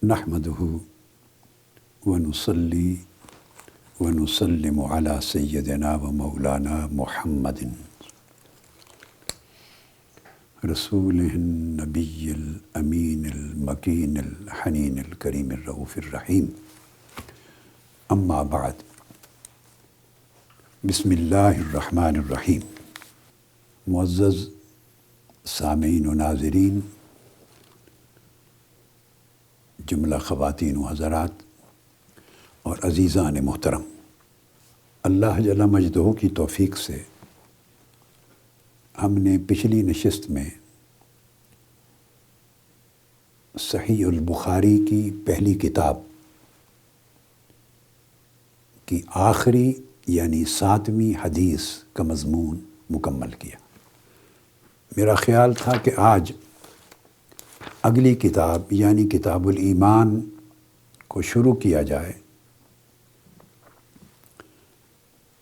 نحمده ونصلي ونسلم على سيدنا ومولانا محمد رسوله النبي الأمين المكين الحنين الكريم الرؤوف الرحيم. أما بعد، بسم اللہ الرحمن الرحیم. معزز سامعین و ناظرین، جملہ خواتین و حضرات اور عزیزان محترم، اللہ جل مجدہ کی توفیق سے ہم نے پچھلی نشست میں صحیح البخاری کی پہلی کتاب کی آخری یعنی 7ویں حدیث کا مضمون مکمل کیا. میرا خیال تھا کہ آج اگلی کتاب یعنی کتاب الایمان کو شروع کیا جائے،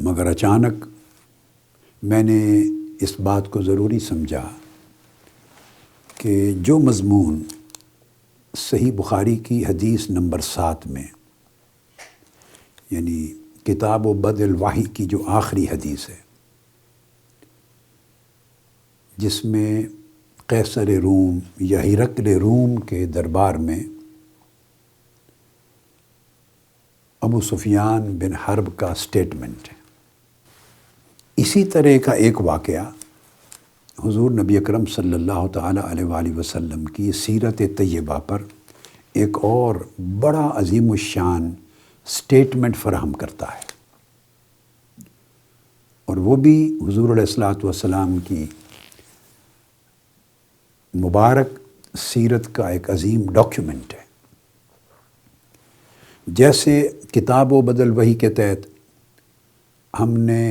مگر اچانک میں نے اس بات کو ضروری سمجھا کہ جو مضمون صحیح بخاری کی حدیث نمبر 7 میں یعنی کتاب و بدء الوحی کی جو آخری حدیث ہے، جس میں قیصر روم یا ہرقل روم کے دربار میں ابو سفیان بن حرب کا سٹیٹمنٹ ہے، اسی طرح کا ایک واقعہ حضور نبی اکرم صلی اللہ تعالیٰ علیہ وآلہ وسلم کی سیرت طیبہ پر ایک اور بڑا عظیم الشان سٹیٹمنٹ فراہم کرتا ہے، اور وہ بھی حضور علیہ الصلوۃ والسلام کی مبارک سیرت کا ایک عظیم ڈاکیومنٹ ہے. جیسے کتاب و بدء الوحی کے تحت ہم نے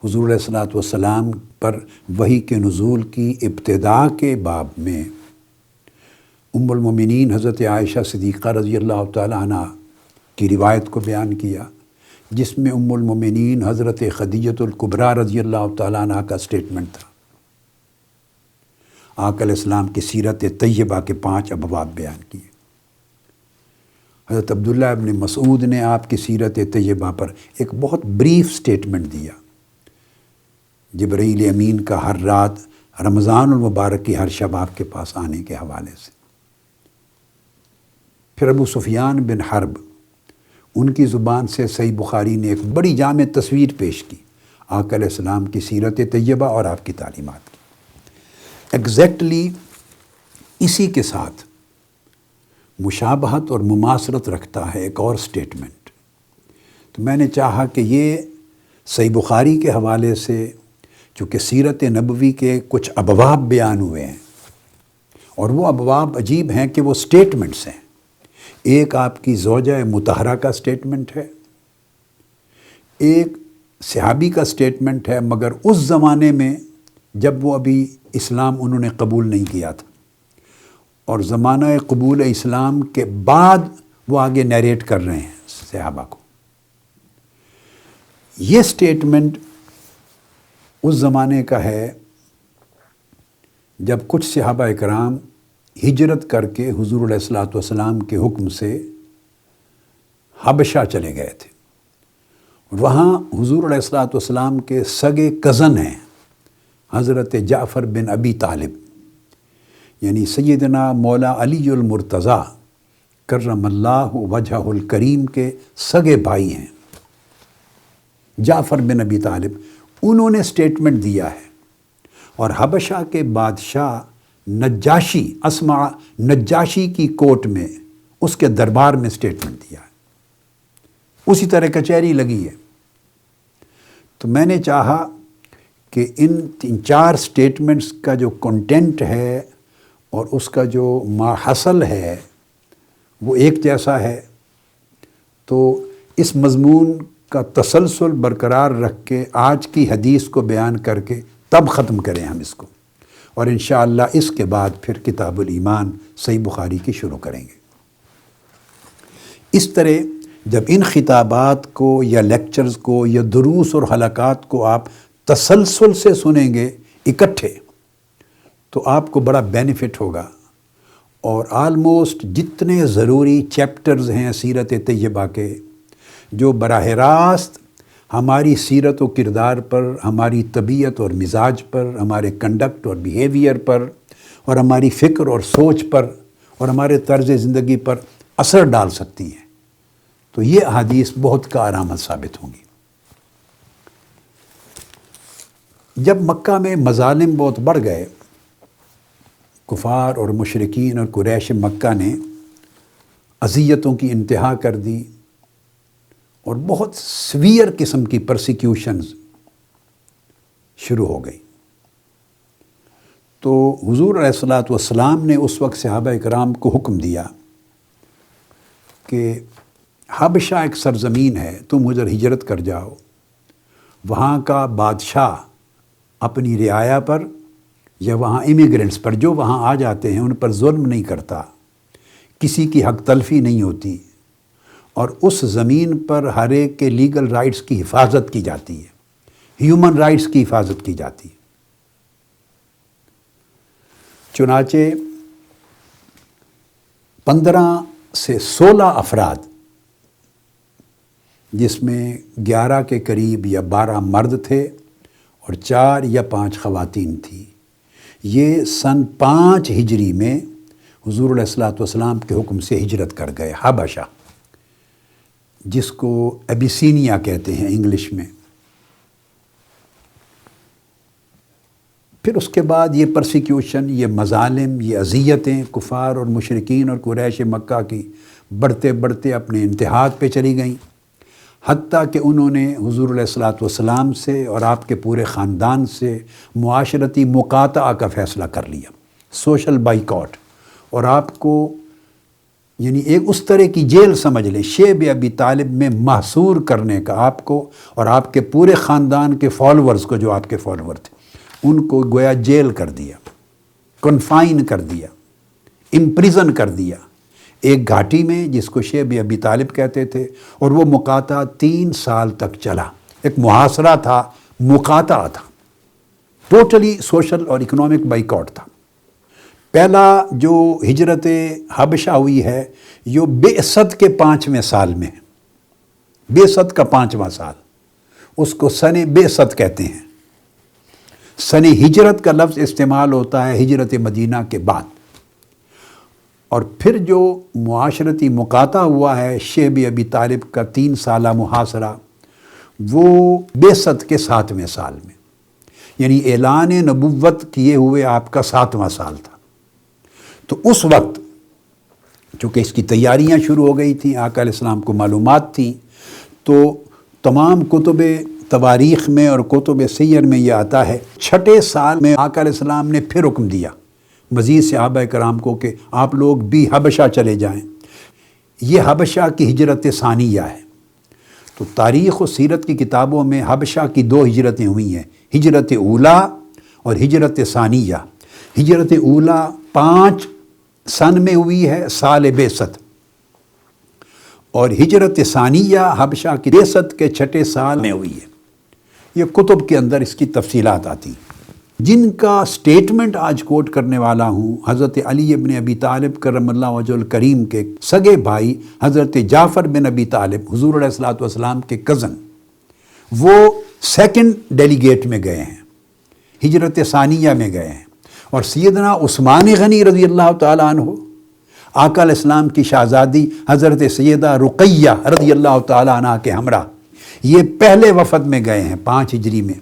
حضور علیہ الصلوۃ والسلام پر وحی کے نزول کی ابتدا کے باب میں ام المومنین حضرت عائشہ صدیقہ رضی اللہ تعالیٰ عنہ کی روایت کو بیان کیا، جس میں ام المومنین حضرت خدیجۃ الکبریٰ رضی اللہ تعالیٰ عنہ کا سٹیٹمنٹ تھا. آقا علیہ السلام کی سیرت طیبہ کے 5 ابواب بیان کیے. حضرت عبداللہ ابن مسعود نے آپ کی سیرت طیبہ پر ایک بہت بریف سٹیٹمنٹ دیا، جبرائیل امین کا ہر رات رمضان المبارک کی ہر شب آپ کے پاس آنے کے حوالے سے. پھر ابو سفیان بن حرب، ان کی زبان سے صحیح بخاری نے ایک بڑی جامع تصویر پیش کی آقا علیہ السلام کی سیرت طیبہ اور آپ کی تعلیمات کی. ایگزیکٹلی اسی کے ساتھ مشابہت اور مماثلت رکھتا ہے ایک اور سٹیٹمنٹ. تو میں نے چاہا کہ یہ صحیح بخاری کے حوالے سے چونکہ سیرت نبوی کے کچھ ابواب بیان ہوئے ہیں، اور وہ ابواب عجیب ہیں کہ وہ سٹیٹمنٹس ہیں. ایک آپ کی زوجہ مطہرہ کا سٹیٹمنٹ ہے، ایک صحابی کا سٹیٹمنٹ ہے، مگر اس زمانے میں جب وہ ابھی اسلام انہوں نے قبول نہیں کیا تھا، اور زمانہ قبول اسلام کے بعد وہ آگے نیریٹ کر رہے ہیں صحابہ کو. یہ سٹیٹمنٹ اس زمانے کا ہے جب کچھ صحابہ اکرام ہجرت کر کے حضور علیہ الصلوۃ والسلام کے حکم سے حبشہ چلے گئے تھے. وہاں حضور علیہ الصلوۃ والسلام کے سگے کزن ہیں حضرت جعفر بن ابی طالب، یعنی سیدنا مولا علی المرتضیٰ کرم اللہ وجہہ الکریم کے سگے بھائی ہیں جعفر بن ابی طالب. انہوں نے سٹیٹمنٹ دیا ہے، اور حبشہ کے بادشاہ نجاشی، اسمع نجاشی کی کورٹ میں اس کے دربار میں سٹیٹمنٹ دیا ہے. اسی طرح کچہری لگی ہے. تو میں نے چاہا کہ ان 3-4 سٹیٹمنٹس کا جو کنٹینٹ ہے اور اس کا جو ماحصل ہے وہ ایک جیسا ہے، تو اس مضمون کا تسلسل برقرار رکھ کے آج کی حدیث کو بیان کر کے تب ختم کریں ہم اس کو، اور انشاءاللہ اس کے بعد پھر کتاب الایمان صحیح بخاری کی شروع کریں گے. اس طرح جب ان خطابات کو یا لیکچرز کو یا دروس اور حلقات کو آپ تسلسل سے سنیں گے اکٹھے، تو آپ کو بڑا بینیفٹ ہوگا، اور آلموسٹ جتنے ضروری چیپٹرز ہیں سیرت طیبہ کے، جو براہ راست ہماری سیرت و کردار پر، ہماری طبیعت اور مزاج پر، ہمارے کنڈکٹ اور بیہیویئر پر، اور ہماری فکر اور سوچ پر، اور ہمارے طرز زندگی پر اثر ڈال سکتی ہیں، تو یہ احادیث بہت کارآمد ثابت ہوں گی۔ جب مکہ میں مظالم بہت بڑھ گئے، کفار اور مشرکین اور قریش مکہ نے اذیتوں کی انتہا کر دی اور بہت سویئر قسم کی پرسیکیوشنز شروع ہو گئی، تو حضور علیہ الصلوۃ والسلام نے اس وقت صحابہ اکرام کو حکم دیا کہ حبشہ ایک سرزمین ہے، تم ادھر ہجرت کر جاؤ، وہاں کا بادشاہ اپنی رعایا پر یا وہاں امیگرنٹس پر جو وہاں آ جاتے ہیں ان پر ظلم نہیں کرتا، کسی کی حق تلفی نہیں ہوتی، اور اس زمین پر ہر ایک کے لیگل رائٹس کی حفاظت کی جاتی ہے، ہیومن رائٹس کی حفاظت کی جاتی ہے۔ چنانچہ 15 سے 16 افراد، جس میں 11 کے قریب یا 12 مرد تھے اور 4 یا 5 خواتین تھیں، یہ سن 5 ہجری میں حضور علیہ الصلوۃ والسلام کے حکم سے ہجرت کر گئے حبشہ، جس کو ابیسینیا کہتے ہیں انگلش میں۔ پھر اس کے بعد یہ پرسیکیوشن، یہ مظالم، یہ اذیتیں کفار اور مشرکین اور قریش مکہ کی بڑھتے بڑھتے اپنے انتہاء پہ چلی گئیں، حتیٰ کہ انہوں نے حضور علیہ الصلوۃ والسلام سے اور آپ کے پورے خاندان سے معاشرتی مقاطعہ کا فیصلہ کر لیا، سوشل بائیکاٹ، اور آپ کو یعنی ایک اس طرح کی جیل سمجھ لیں، شیب ابی طالب میں محصور کرنے کا آپ کو اور آپ کے پورے خاندان کے فالورز کو، جو آپ کے فالور تھے، ان کو گویا جیل کر دیا، کنفائن کر دیا، امپریزن کر دیا ایک گھاٹی میں جس کو شیب ابی طالب کہتے تھے، اور وہ مقاطعہ 3 سال تک چلا، ایک محاصرہ تھا، مقاطعہ تھا، ٹوٹلی سوشل اور اکنامک بائیکاٹ تھا۔ پہلا جو ہجرت حبشہ ہوئی ہے یہ بعثت کے 5ویں سال میں ہے، بعثت کا 5واں سال، اس کو سن بعثت کہتے ہیں۔ سن ہجرت کا لفظ استعمال ہوتا ہے ہجرت مدینہ کے بعد، اور پھر جو معاشرتی مقاطعہ ہوا ہے شیب ابی طالب کا 3 سالہ محاصرہ، وہ بعثت کے 7ویں سال میں، یعنی اعلان نبوت کیے ہوئے آپ کا 7واں سال تھا۔ تو اس وقت چونکہ اس کی تیاریاں شروع ہو گئی تھیں، آقا علیہ السلام کو معلومات تھیں، تو تمام کتب تواریخ میں اور کتب سیر میں یہ آتا ہے 6 سال میں آقا علیہ السلام نے پھر حکم دیا مزید صحابہ کرام کو کہ آپ لوگ بھی حبشہ چلے جائیں۔ یہ حبشہ کی ہجرت ثانیہ ہے۔ تو تاریخ و سیرت کی کتابوں میں حبشہ کی 2 ہجرتیں ہوئی ہیں، ہجرت اولیٰ اور ہجرت ثانیہ۔ ہجرت اولیٰ 5 سن میں ہوئی ہے، سال بعثت، اور ہجرت ثانیہ حبشہ کی بعثت کے 6 سال میں ہوئی ہے۔ یہ کتب کے اندر اس کی تفصیلات آتی ہیں، جن کا سٹیٹمنٹ آج کوٹ کرنے والا ہوں۔ حضرت علی ابن ابی طالب کرم اللہ وجہ الکریم کے سگے بھائی حضرت جعفر بن ابی طالب، حضور علیہ الصلوۃ والسلام کے کزن، وہ 2nd ڈیلیگیٹ میں گئے ہیں، ہجرت ثانیہ میں گئے ہیں، اور سیدنا عثمان غنی رضی اللہ تعالیٰ عنہ، آقا علیہ السلام کی شہزادی حضرت سیدہ رقیہ رضی اللہ تعالیٰ عنہ کے ہمراہ، یہ پہلے وفد میں گئے ہیں 5 ہجری میں۔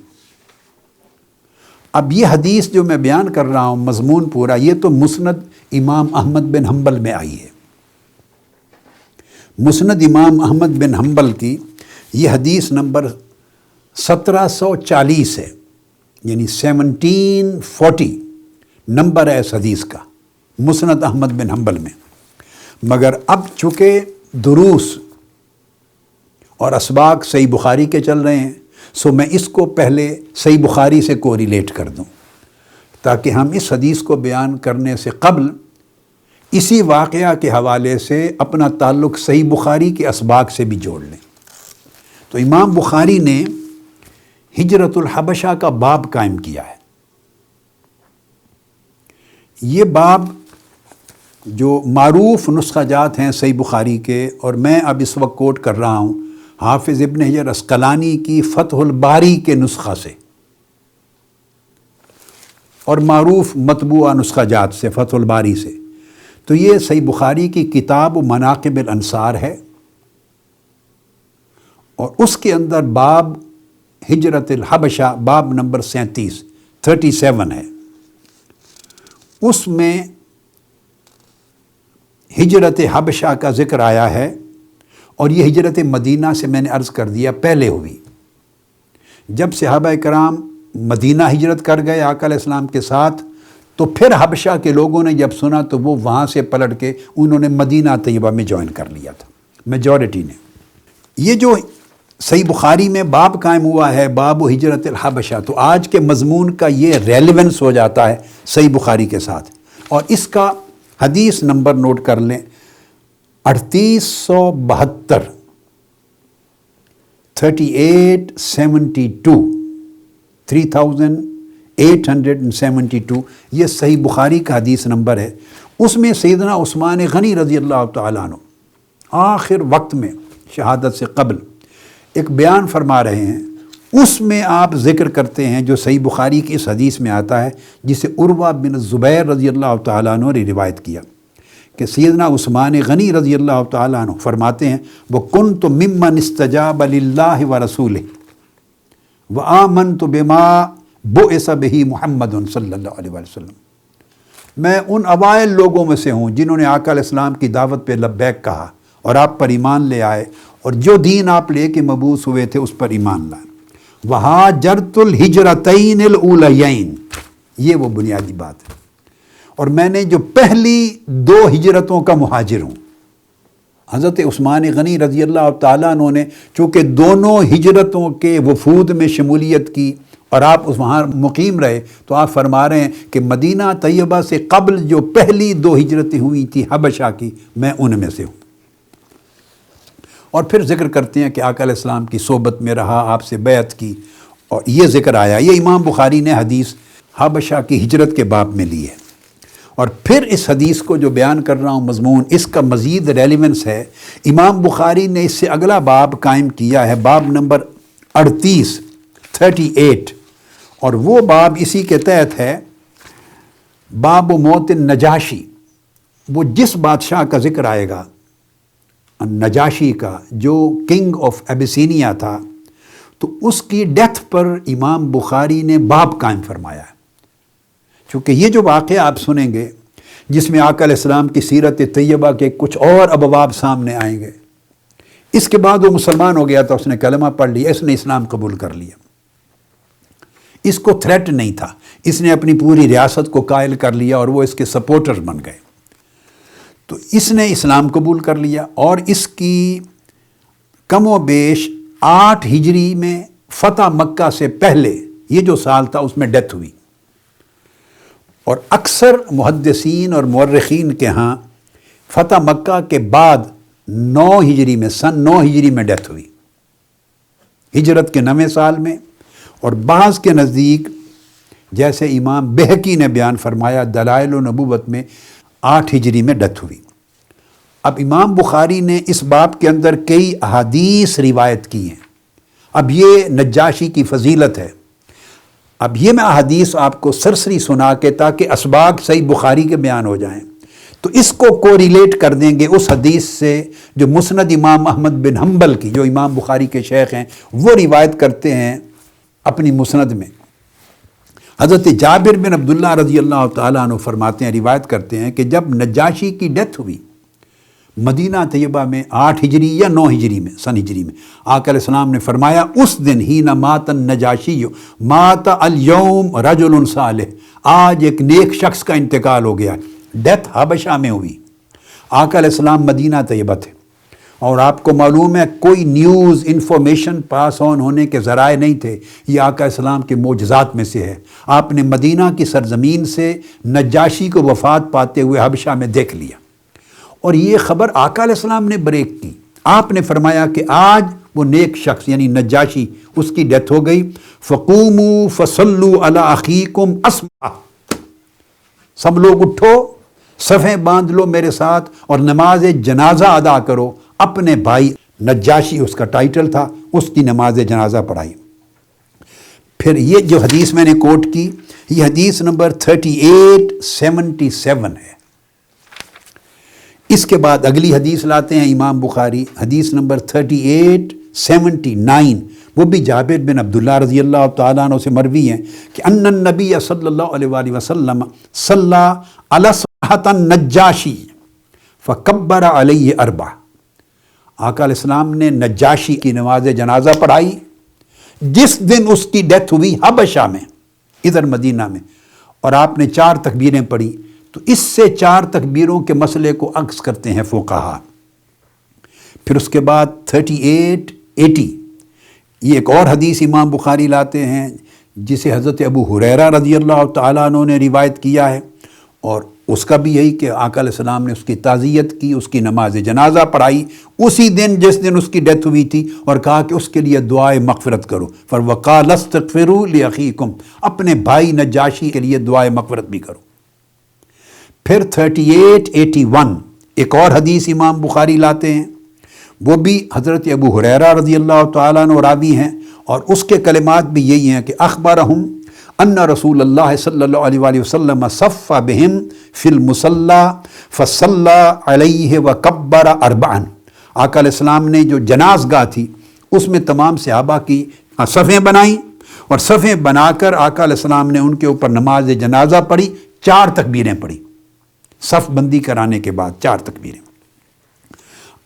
اب یہ حدیث جو میں بیان کر رہا ہوں، مضمون پورا، یہ تو مسند امام احمد بن حنبل میں آئی ہے۔ مسند امام احمد بن حنبل کی یہ حدیث نمبر 1740 ہے، یعنی 1740 نمبر ہے اس حدیث کا، مسند احمد بن حنبل میں۔ مگر اب چونکہ دروس اور اسباق صحیح بخاری کے چل رہے ہیں، سو میں اس کو پہلے صحیح بخاری سے کوریلیٹ کر دوں، تاکہ ہم اس حدیث کو بیان کرنے سے قبل اسی واقعہ کے حوالے سے اپنا تعلق صحیح بخاری کے اسباق سے بھی جوڑ لیں۔ تو امام بخاری نے ہجرت الحبشہ کا باب قائم کیا ہے۔ یہ باب جو معروف نسخہ جات ہیں صحیح بخاری کے، اور میں اب اس وقت کوٹ کر رہا ہوں حافظ ابن حجر عسقلانی کی فتح الباری کے نسخہ سے اور معروف مطبوعہ نسخہ جات سے، فتح الباری سے، تو یہ صحیح بخاری کی کتاب مناقب الانصار ہے، اور اس کے اندر باب ہجرت الحبشہ، باب نمبر 37 ہے۔ اس میں ہجرت حبشہ کا ذکر آیا ہے، اور یہ ہجرت مدینہ سے میں نے عرض کر دیا پہلے ہوئی۔ جب صحابہ کرام مدینہ ہجرت کر گئے آقا علیہ السلام کے ساتھ، تو پھر حبشہ کے لوگوں نے جب سنا تو وہ وہاں سے پلٹ کے انہوں نے مدینہ طیبہ میں جوائن کر لیا تھا، میجورٹی نے۔ یہ جو صحیح بخاری میں باب قائم ہوا ہے، باب و ہجرت الحبشہ، تو آج کے مضمون کا یہ ریلیونس ہو جاتا ہے صحیح بخاری کے ساتھ، اور اس کا حدیث نمبر نوٹ کر لیں، 3872 3872 یہ صحیح بخاری کا حدیث نمبر ہے۔ اس میں سیدنا عثمان غنی رضی اللہ تعالیٰ عنہ آخر وقت میں شہادت سے قبل ایک بیان فرما رہے ہیں، اس میں آپ ذکر کرتے ہیں جو صحیح بخاری کی اس حدیث میں آتا ہے، جسے عروہ بن زبیر رضی اللہ تعالیٰ عنہ نے روایت کیا کہ سیدنا عثمان غنی رضی اللہ تعالیٰ عنہ فرماتے ہیں، وَكُنْتُ مِمَّنِ اسْتَجَابَ لِلَّهِ وَرَسُولِهِ وَآمَنْتُ بِمَا بُعِثَ بِهِ محمد صلی اللہ علیہ وسلم، میں ان اوائل لوگوں میں سے ہوں جنہوں نے آقا علیہ السلام کی دعوت پہ لبیک کہا اور آپ پر ایمان لے آئے، اور جو دین آپ لے کے مبعوث ہوئے تھے اس پر ایمان لائے۔ وَهَاجَرْتُ الْهِجْرَتَيْنِ الْأُولَيَيْنِ، یہ وہ بنیادی بات ہے، اور میں نے جو پہلی 2 ہجرتوں کا مہاجر ہوں۔ حضرت عثمان غنی رضی اللہ تعالیٰ عنہ نے چونکہ دونوں ہجرتوں کے وفود میں شمولیت کی اور آپ وہاں مقیم رہے، تو آپ فرما رہے ہیں کہ مدینہ طیبہ سے قبل جو پہلی 2 ہجرتیں ہوئی تھیں حبشہ کی، میں ان میں سے ہوں۔ اور پھر ذکر کرتے ہیں کہ آقا علیہ السلام کی صحبت میں رہا، آپ سے بیعت کی، اور یہ ذکر آیا۔ یہ امام بخاری نے حدیث حبشہ کی ہجرت کے باب میں لی ہے۔ اور پھر اس حدیث کو جو بیان کر رہا ہوں مضمون، اس کا مزید ریلیونس ہے، امام بخاری نے اس سے اگلا باب قائم کیا ہے، باب نمبر 38 اور وہ باب اسی کے تحت ہے، باب موت النجاشی۔ وہ جس بادشاہ کا ذکر آئے گا، نجاشی کا، جو کنگ آف ایبیسینیا تھا، تو اس کی ڈیتھ پر امام بخاری نے باب قائم فرمایا ہے، چونکہ یہ جو واقعہ آپ سنیں گے جس میں آقا علیہ السلام کی سیرت طیبہ کے کچھ اور ابواب سامنے آئیں گے، اس کے بعد وہ مسلمان ہو گیا تھا، اس نے کلمہ پڑھ لیا، اس نے اسلام قبول کر لیا، اس کو تھریٹ نہیں تھا، اس نے اپنی پوری ریاست کو قائل کر لیا اور وہ اس کے سپورٹر بن گئے، تو اس نے اسلام قبول کر لیا، اور اس کی کم و بیش 8 ہجری میں فتح مکہ سے پہلے یہ جو سال تھا اس میں ڈیتھ ہوئی، اور اکثر محدثین اور مورخین کے ہاں فتح مکہ کے بعد 9 ہجری میں، سن 9 ہجری میں ڈیتھ ہوئی، ہجرت کے 9ویں سال میں، اور بعض کے نزدیک جیسے امام بہقی نے بیان فرمایا دلائل و نبوت میں 8 ہجری میں ڈیتھ ہوئی۔ اب امام بخاری نے اس باب کے اندر کئی احادیث روایت کی ہیں۔ اب یہ نجاشی کی فضیلت ہے، اب یہ میں احادیث آپ کو سرسری سنا کے تاکہ اسباق صحیح بخاری کے بیان ہو جائیں، تو اس کو کوریلیٹ کر دیں گے اس حدیث سے جو مسند امام احمد بن حنبل کی، جو امام بخاری کے شیخ ہیں، وہ روایت کرتے ہیں اپنی مسند میں۔ حضرت جابر بن عبداللہ رضی اللہ تعالیٰ عنہ فرماتے ہیں، روایت کرتے ہیں کہ جب نجاشی کی ڈیتھ ہوئی مدینہ طیبہ میں 8 ہجری یا 9 ہجری میں، سن ہجری میں، آقا علیہ السلام نے فرمایا اس دن ہی نہ مات النجاشی مات اليوم رجل صالح، آج ایک نیک شخص کا انتقال ہو گیا۔ ڈیتھ حبشہ میں ہوئی، آقا علیہ السلام مدینہ طیبہ تھے، اور آپ کو معلوم ہے کوئی نیوز انفارمیشن پاس آن ہونے کے ذرائع نہیں تھے، یہ آقا السلام کے معجزات میں سے ہے۔ آپ نے مدینہ کی سرزمین سے نجاشی کو وفات پاتے ہوئے حبشہ میں دیکھ لیا، اور یہ خبر آقا علیہ السلام نے بریک کی۔ آپ نے فرمایا کہ آج وہ نیک شخص یعنی نجاشی، اس کی ڈیتھ ہو گئی، فَقُومُوا فَصَلُّوا عَلَىٰ أَخِيكُمْ أَسْمَعَ، سب لوگ اٹھو، صفیں باندھ لو میرے ساتھ اور نماز جنازہ ادا کرو۔ اپنے بھائی نجاشی اس کا ٹائٹل تھا، اس کی نماز جنازہ پڑھائی۔ پھر یہ جو حدیث میں نے کوٹ کی، یہ حدیث نمبر 3877 ہے۔ اس کے بعد اگلی حدیث لاتے ہیں امام بخاری، حدیث نمبر 3879، وہ بھی جابر بن عبداللہ رضی اللہ تعالیٰ عنہ سے مروی ہیں کہ ان النبی صلی اللہ علیہ وآلہ وسلم صلی علی صحۃ النجاشی فکبر علیہ اربع۔ آقا علیہ السلام نے نجاشی کی نماز جنازہ پڑھائی جس دن اس کی ڈیتھ ہوئی حبشہ میں، ادھر مدینہ میں، اور آپ نے 4 تکبیریں پڑھی۔ تو اس سے 4 تکبیروں کے مسئلے کو عکس کرتے ہیں فقہا۔ پھر اس کے بعد 3880، یہ ایک اور حدیث امام بخاری لاتے ہیں جسے حضرت ابو ہریرہ رضی اللہ تعالیٰ عنہ نے روایت کیا ہے، اور اس کا بھی یہی کہ آقا علیہ السلام نے اس کی تعزیت کی، اس کی نماز جنازہ پڑھائی اسی دن جس دن اس کی ڈیتھ ہوئی تھی، اور کہا کہ اس کے لیے دعائے مغفرت کرو۔ فَوَقَالَ اسْتَغْفِرُوا لِأَخِيكُمْ، اپنے بھائی نجاشی کے لیے دعائے مغفرت بھی کرو۔ پھر 3881 ایک اور حدیث امام بخاری لاتے ہیں، وہ بھی حضرت ابو ہریرہ رضی اللہ تعالیٰ عنہ راوی ہیں، اور اس کے کلمات بھی یہی ہیں کہ اخبرہم ان رسول اللہ صلی اللہ علیہ وآلہ وسلم صف بہم فی المصلی فصلی علیہ وکبر اربعا۔ آقا علیہ السلام نے جو جناز گاہ تھی اس میں تمام صحابہ کی صفیں بنائیں، اور صفیں بنا کر آقا علیہ السلام نے ان کے اوپر نماز جنازہ پڑھی، 4 تکبیریں پڑھی، صف بندی کرانے کے بعد 4 تکبیریں۔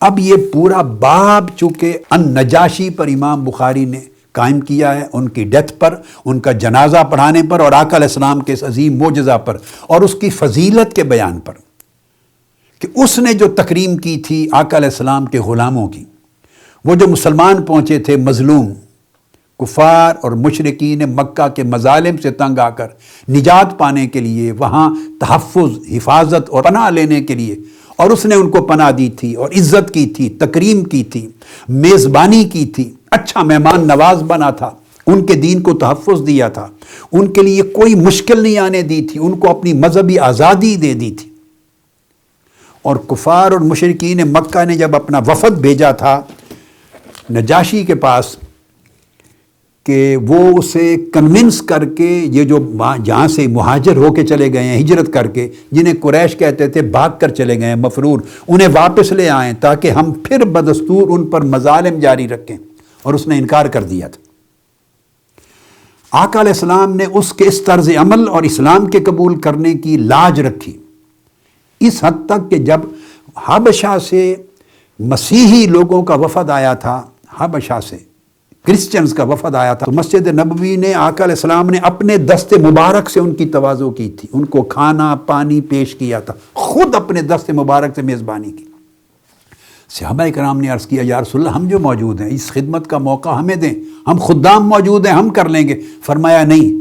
اب یہ پورا باب چونکہ النجاشی پر امام بخاری نے قائم کیا ہے، ان کی ڈیتھ پر، ان کا جنازہ پڑھانے پر، اور آقا علیہ السلام کے اس عظیم معجزہ پر اور اس کی فضیلت کے بیان پر، کہ اس نے جو تکریم کی تھی آقا علیہ السلام کے غلاموں کی، وہ جو مسلمان پہنچے تھے مظلوم، کفار اور مشرکین مکہ کے مظالم سے تنگ آ کر نجات پانے کے لیے، وہاں تحفظ، حفاظت اور پناہ لینے کے لیے، اور اس نے ان کو پناہ دی تھی اور عزت کی تھی، تکریم کی تھی، میزبانی کی تھی، اچھا مہمان نواز بنا تھا، ان کے دین کو تحفظ دیا تھا، ان کے لیے کوئی مشکل نہیں آنے دی تھی، ان کو اپنی مذہبی آزادی دے دی تھی۔ اور کفار اور مشرکین مکہ نے جب اپنا وفد بھیجا تھا نجاشی کے پاس کہ وہ اسے کنونس کر کے، یہ جو جہاں سے مہاجر ہو کے چلے گئے ہیں ہجرت کر کے، جنہیں قریش کہتے تھے بھاگ کر چلے گئے ہیں مفرور، انہیں واپس لے آئیں تاکہ ہم پھر بدستور ان پر مظالم جاری رکھیں، اور اس نے انکار کر دیا تھا۔ آقا علیہ السلام نے اس کے اس طرز عمل اور اسلام کے قبول کرنے کی لاج رکھی، اس حد تک کہ جب حبشہ سے مسیحی لوگوں کا وفد آیا تھا، حبشہ سے کرسچنز کا وفد آیا تھا، تو مسجد نبوی نے آقا علیہ السلام نے اپنے دست مبارک سے ان کی تواضع کی تھی، ان کو کھانا پانی پیش کیا تھا، خود اپنے دست مبارک سے میزبانی کی۔ صحابہ کرام نے عرض کیا یا رسول اللہ ہم جو موجود ہیں اس خدمت کا موقع ہمیں دیں، ہم خدام موجود ہیں ہم کر لیں گے۔ فرمایا نہیں،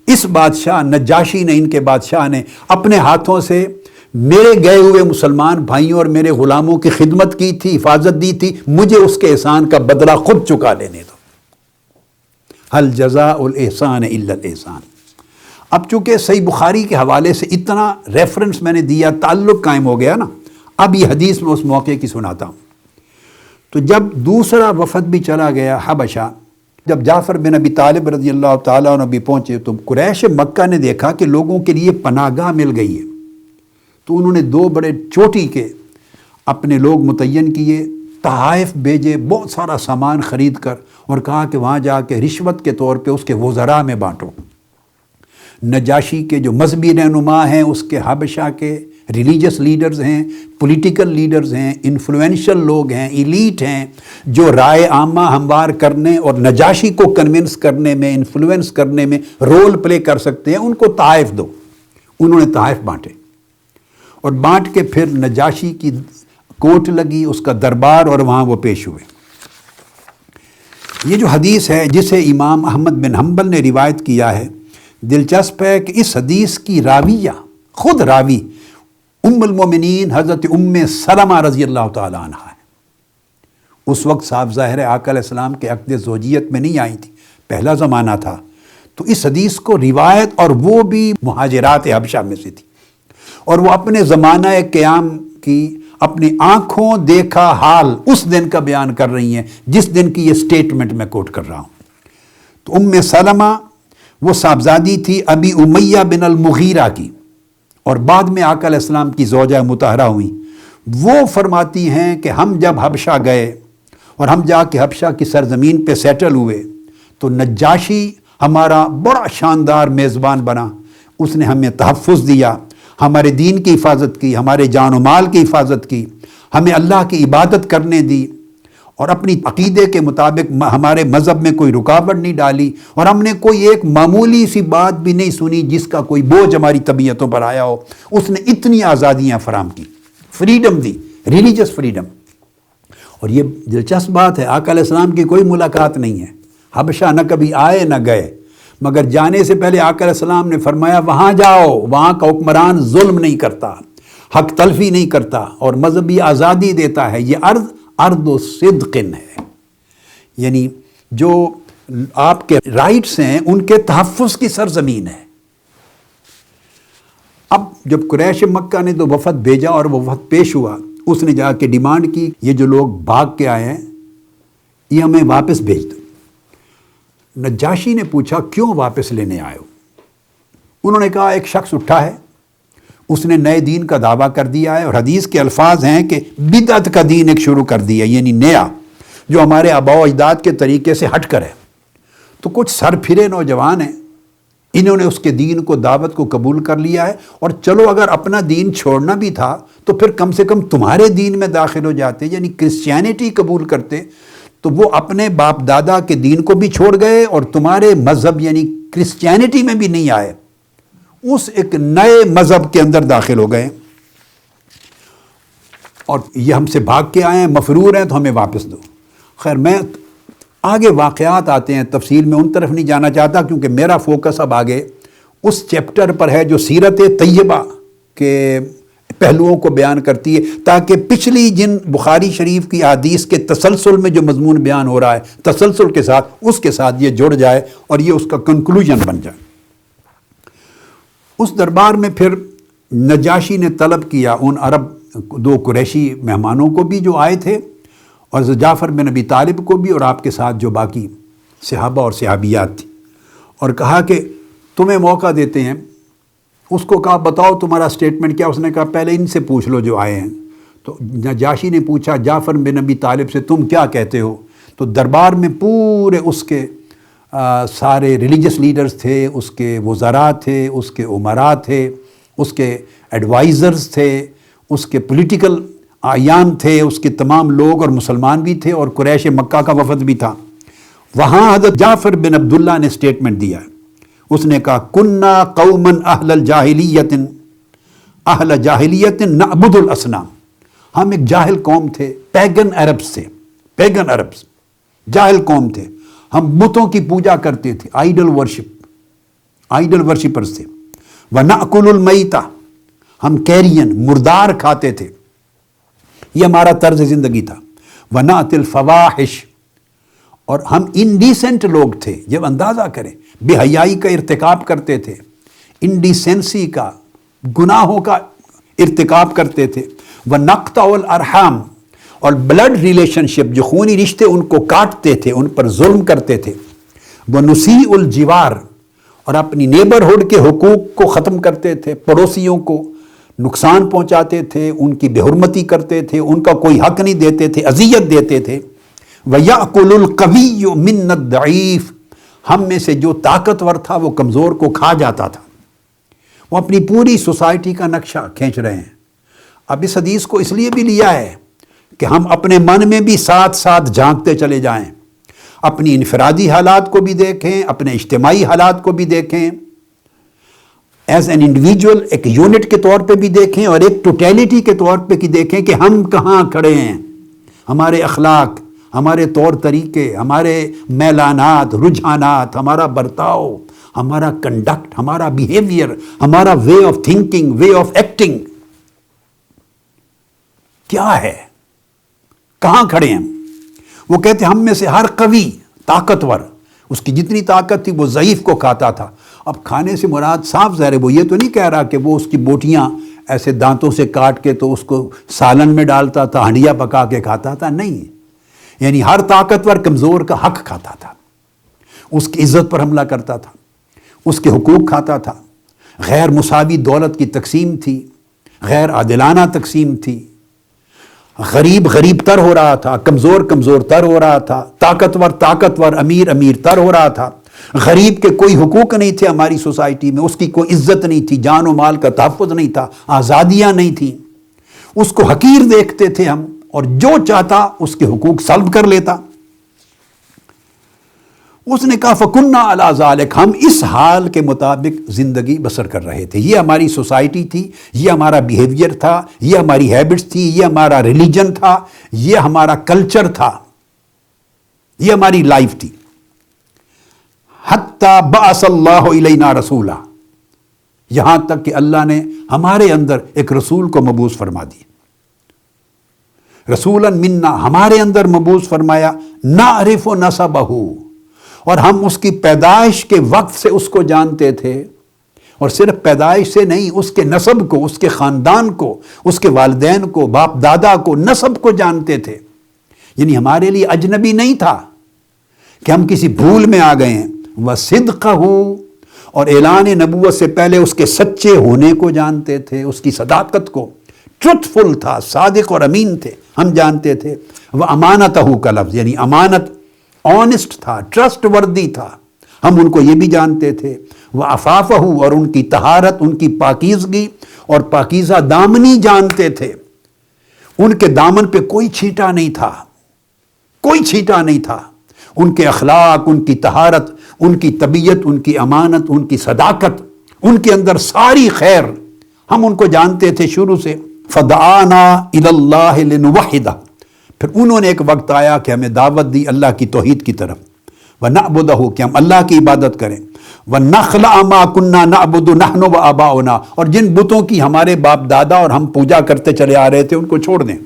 اس بادشاہ نجاشی نے، ان کے بادشاہ نے اپنے ہاتھوں سے میرے گئے ہوئے مسلمان بھائیوں اور میرے غلاموں کی خدمت کی تھی، حفاظت دی تھی، مجھے اس کے احسان کا بدلہ خود چکا لینے دو۔ هل جزاء الاحسان الا الاحسان۔ اب چونکہ صحیح بخاری کے حوالے سے اتنا ریفرنس میں نے دیا، تعلق قائم ہو گیا نا، اب یہ حدیث میں اس موقع کی سناتا ہوں۔ تو جب دوسرا وفد بھی چلا گیا حبشہ، جب جعفر بن ابی طالب رضی اللہ تعالیٰ عنہ بھی پہنچے، تو قریش مکہ نے دیکھا کہ لوگوں کے لیے پناہ گاہ مل گئی ہے، تو انہوں نے 2 بڑے چوٹی کے اپنے لوگ متعین کیے، تحائف بھیجے، بہت سارا سامان خرید کر، اور کہا کہ وہاں جا کے رشوت کے طور پہ اس کے وزراء میں بانٹو۔ نجاشی کے جو مذہبی رہنما ہیں، اس کے حبشہ کے ریلیجس لیڈرز ہیں، پولیٹیکل لیڈرز ہیں، انفلوئنشل لوگ ہیں، ایلیٹ ہیں، جو رائے عامہ ہموار کرنے اور نجاشی کو کنونس کرنے میں، انفلوئنس کرنے میں رول پلے کر سکتے ہیں، ان کو تحائف دو۔ انہوں نے تحائف بانٹے، اور بانٹ کے پھر نجاشی کی کوٹ لگی، اس کا دربار، اور وہاں وہ پیش ہوئے۔ یہ جو حدیث ہے جسے امام احمد بن حنبل نے روایت کیا ہے، دلچسپ ہے کہ اس حدیث کی راویہ، خود راوی ام المومنین حضرت ام سلمہ رضی اللہ تعالیٰ عنہ ہے۔ اس وقت صاحب ظاہر ہے آقا علیہ السلام کے عقد زوجیت میں نہیں آئی تھی، پہلا زمانہ تھا، تو اس حدیث کو روایت، اور وہ بھی مہاجرات حبشہ میں سے تھی، اور وہ اپنے زمانہ قیام کی اپنی آنکھوں دیکھا حال اس دن کا بیان کر رہی ہیں جس دن کی یہ سٹیٹمنٹ میں کوٹ کر رہا ہوں۔ تو ام سلمہ وہ صاحبزادی تھی ابی امیہ بن المغیرہ کی، اور بعد میں آقا علیہ السلام کی زوجہ مطہرہ ہوئیں۔ وہ فرماتی ہیں کہ ہم جب حبشہ گئے اور ہم جا کے حبشہ کی سرزمین پہ سیٹل ہوئے تو نجاشی ہمارا بڑا شاندار میزبان بنا، اس نے ہمیں تحفظ دیا، ہمارے دین کی حفاظت کی، ہمارے جان و مال کی حفاظت کی، ہمیں اللہ کی عبادت کرنے دی، اور اپنی عقیدے کے مطابق ہمارے مذہب میں کوئی رکاوٹ نہیں ڈالی، اور ہم نے کوئی ایک معمولی سی بات بھی نہیں سنی جس کا کوئی بوجھ ہماری طبیعتوں پر آیا ہو۔ اس نے اتنی آزادیاں فراہم کی، فریڈم دی، ریلیجس فریڈم۔ اور یہ دلچسپ بات ہے، آقا علیہ السلام کی کوئی ملاقات نہیں ہے، حبشہ نہ کبھی آئے نہ گئے، مگر جانے سے پہلے آقا علیہ السلام نے فرمایا وہاں جاؤ، وہاں کا حکمران ظلم نہیں کرتا، حق تلفی نہیں کرتا، اور مذہبی آزادی دیتا ہے۔ یہ ارض و صدق ہے، یعنی جو آپ کے رائٹس ہیں ان کے تحفظ کی سرزمین ہے۔ اب جب قریش مکہ نے تو وفد بھیجا اور وہ وفد پیش ہوا، اس نے جا کے ڈیمانڈ کی یہ جو لوگ بھاگ کے آئے ہیں یہ ہمیں واپس بھیج دو۔ نجاشی نے پوچھا کیوں واپس لینے آئے ہو؟ انہوں نے کہا ایک شخص اٹھا ہے، اس نے نئے دین کا دعویٰ کر دیا ہے، اور حدیث کے الفاظ ہیں کہ بدعت کا دین ایک شروع کر دیا، یعنی نیا، جو ہمارے آباء و اجداد کے طریقے سے ہٹ کر ہے۔ تو کچھ سر پھرے نوجوان ہیں، انہوں نے اس کے دین کو، دعوت کو قبول کر لیا ہے، اور چلو اگر اپنا دین چھوڑنا بھی تھا تو پھر کم سے کم تمہارے دین میں داخل ہو جاتے، یعنی کرسچینٹی قبول کرتے، تو وہ اپنے باپ دادا کے دین کو بھی چھوڑ گئے اور تمہارے مذہب یعنی کرسچینٹی میں بھی نہیں آئے، اس ایک نئے مذہب کے اندر داخل ہو گئے، اور یہ ہم سے بھاگ کے آئے ہیں، مفرور ہیں، تو ہمیں واپس دو۔ خیر، میں آگے واقعات آتے ہیں، تفصیل میں ان طرف نہیں جانا چاہتا کیونکہ میرا فوکس اب آگے اس چیپٹر پر ہے جو سیرت طیبہ کے پہلوؤں کو بیان کرتی ہے، تاکہ پچھلی جن بخاری شریف کی احادیث کے تسلسل میں جو مضمون بیان ہو رہا ہے، تسلسل کے ساتھ اس کے ساتھ یہ جڑ جائے اور یہ اس کا کنکلوژن بن جائے۔ اس دربار میں پھر نجاشی نے طلب کیا ان عرب دو قریشی مہمانوں کو بھی جو آئے تھے، اور جعفر بن ابی طالب کو بھی، اور آپ کے ساتھ جو باقی صحابہ اور صحابیات تھیں، اور کہا کہ تمہیں موقع دیتے ہیں۔ اس کو کہا بتاؤ تمہارا سٹیٹمنٹ کیا؟ اس نے کہا پہلے ان سے پوچھ لو جو آئے ہیں۔ تو نجاشی نے پوچھا جعفر بن ابی طالب سے تم کیا کہتے ہو؟ تو دربار میں پورے اس کے سارے ریلیجس لیڈرز تھے، اس کے وزراء تھے، اس کے امراء تھے، اس کے ایڈوائزرز تھے، اس کے پولیٹیکل اعیان تھے، اس کے تمام لوگ اور مسلمان بھی تھے، اور قریش مکہ کا وفد بھی تھا۔ وہاں حضرت جعفر بن عبداللہ نے سٹیٹمنٹ دیا ہے، اس نے کہا کننا قوما اہل جاہلیت نعبد الاصنام، ہم ایک جاہل قوم تھے، پیگن عربز تھے، پیگن عربز جاہل قوم تھے، ہم بتوں کی پوجا کرتے تھے، آئیڈل ورشپرز تھے۔ وَنَأْكُلُ الْمَيْتَ، ہم کیرین مردار کھاتے تھے، یہ ہمارا طرز زندگی تھا۔ وَنَأْتِ الْفَوَاحِشِ، اور ہم انڈیسنٹ لوگ تھے، جب اندازہ کریں بے حیائی کا ارتکاب کرتے تھے، انڈیسنسی کا، گناہوں کا ارتکاب کرتے تھے۔ وَنَقْطَعُ الْأَرْحَامِ، اور بلڈ ریلیشن شپ جو خونی رشتے ان کو کاٹتے تھے، ان پر ظلم کرتے تھے۔ وَنُسِيءُ الْجِوَارِ، اور اپنی نیبرہڈ کے حقوق کو ختم کرتے تھے، پڑوسیوں کو نقصان پہنچاتے تھے، ان کی بے حرمتی کرتے تھے، ان کا کوئی حق نہیں دیتے تھے، اذیت دیتے تھے۔ وَيَأْكُلُ الْقَوِيُّ مِنَّ الضَّعِيفِ، ہم میں سے جو طاقتور تھا وہ کمزور کو کھا جاتا تھا۔ وہ اپنی پوری سوسائٹی کا نقشہ کھینچ رہے ہیں۔ اب اس حدیث کو اس لیے بھی لیا ہے کہ ہم اپنے من میں بھی ساتھ ساتھ جھانکتے چلے جائیں، اپنی انفرادی حالات کو بھی دیکھیں، اپنے اجتماعی حالات کو بھی دیکھیں، ایز این انڈیویجول ایک یونٹ کے طور پہ بھی دیکھیں، اور ایک ٹوٹیلٹی کے طور پہ بھی دیکھیں کہ ہم کہاں کھڑے ہیں، ہمارے اخلاق، ہمارے طور طریقے، ہمارے میلانات، رجحانات، ہمارا برتاؤ، ہمارا کنڈکٹ، ہمارا بیہیویئر، ہمارا way of thinking, way of acting کیا ہے، کہاں کھڑے ہیں۔ وہ کہتے ہم میں سے ہر قوی، طاقتور، اس کی جتنی طاقت تھی وہ ضعیف کو کھاتا تھا۔ اب کھانے سے مراد صاف ظاہر ہے وہ یہ تو نہیں کہہ رہا کہ وہ اس کی بوٹیاں ایسے دانتوں سے کاٹ کے تو اس کو سالن میں ڈالتا تھا، ہنڈیا پکا کے کھاتا تھا، نہیں، یعنی ہر طاقتور کمزور کا حق کھاتا تھا، اس کی عزت پر حملہ کرتا تھا، اس کے حقوق کھاتا تھا، غیر مساوی دولت کی تقسیم تھی، غیر عادلانہ تقسیم تھی، غریب غریب تر ہو رہا تھا، کمزور کمزور تر ہو رہا تھا، طاقتور طاقتور، امیر امیر تر ہو رہا تھا، غریب کے کوئی حقوق نہیں تھے ہماری سوسائٹی میں، اس کی کوئی عزت نہیں تھی، جان و مال کا تحفظ نہیں تھا، آزادیاں نہیں تھیں، اس کو حقیر دیکھتے تھے ہم، اور جو چاہتا اس کے حقوق سلب کر لیتا۔ اس نے کہا فَكُنَّا عَلَىٰ ذَلِكَ، ہم اس حال کے مطابق زندگی بسر کر رہے تھے، یہ ہماری سوسائٹی تھی، یہ ہمارا بیہیویئر تھا، یہ ہماری ہیبٹس تھی، یہ ہمارا ریلیجن تھا، یہ ہمارا کلچر تھا، یہ ہماری لائف تھی۔ حَتَّى بَعَثَ اللَّهُ إِلَيْنَا رَسُولًا، یہاں تک کہ اللہ نے ہمارے اندر ایک رسول کو مبعوث فرما دی، رسولاً منا، ہمارے اندر مبعوث فرمایا، نعرف نسبہ، اور ہم اس کی پیدائش کے وقت سے اس کو جانتے تھے، اور صرف پیدائش سے نہیں، اس کے نسب کو، اس کے خاندان کو، اس کے والدین کو، باپ دادا کو، نسب کو جانتے تھے، یعنی ہمارے لیے اجنبی نہیں تھا کہ ہم کسی بھول میں آ گئے ہیں۔ وَصِدْقَهُ، اور اعلان نبوت سے پہلے اس کے سچے ہونے کو جانتے تھے، اس کی صداقت کو، ٹروتھفل تھا، صادق اور امین تھے، ہم جانتے تھے۔ وَأَمَانَتَهُ کا لفظ یعنی امانت، آنسٹ تھا، ٹرسٹ وردی تھا، ہم ان کو یہ بھی جانتے تھے۔ وَعَفَافَهُ، اور ان کی طہارت، ان کی پاکیزگی اور پاکیزہ دامنی جانتے تھے، ان کے دامن پہ کوئی چھینٹا نہیں تھا، کوئی چھینٹا نہیں تھا، ان کے اخلاق، ان کی طہارت، ان کی طبیعت، ان کی امانت، ان کی صداقت، ان کے اندر ساری خیر، ہم ان کو جانتے تھے شروع سے۔ فَدَعَانَا إِلَى اللَّهِ لِنُوَحِّدَهُ، پھر انہوں نے ایک وقت آیا کہ ہمیں دعوت دی اللہ کی توحید کی طرف، وَنَعْبُدَهُ، کہ ہم اللہ کی عبادت کریں، وَنَخْلَعَ مَا كُنَّا نَعْبُدُ نَحْنُ وَآبَاؤُنَا، اور جن بتوں کی ہمارے باپ دادا اور ہم پوجا کرتے چلے آ رہے تھے ان کو چھوڑ دیں،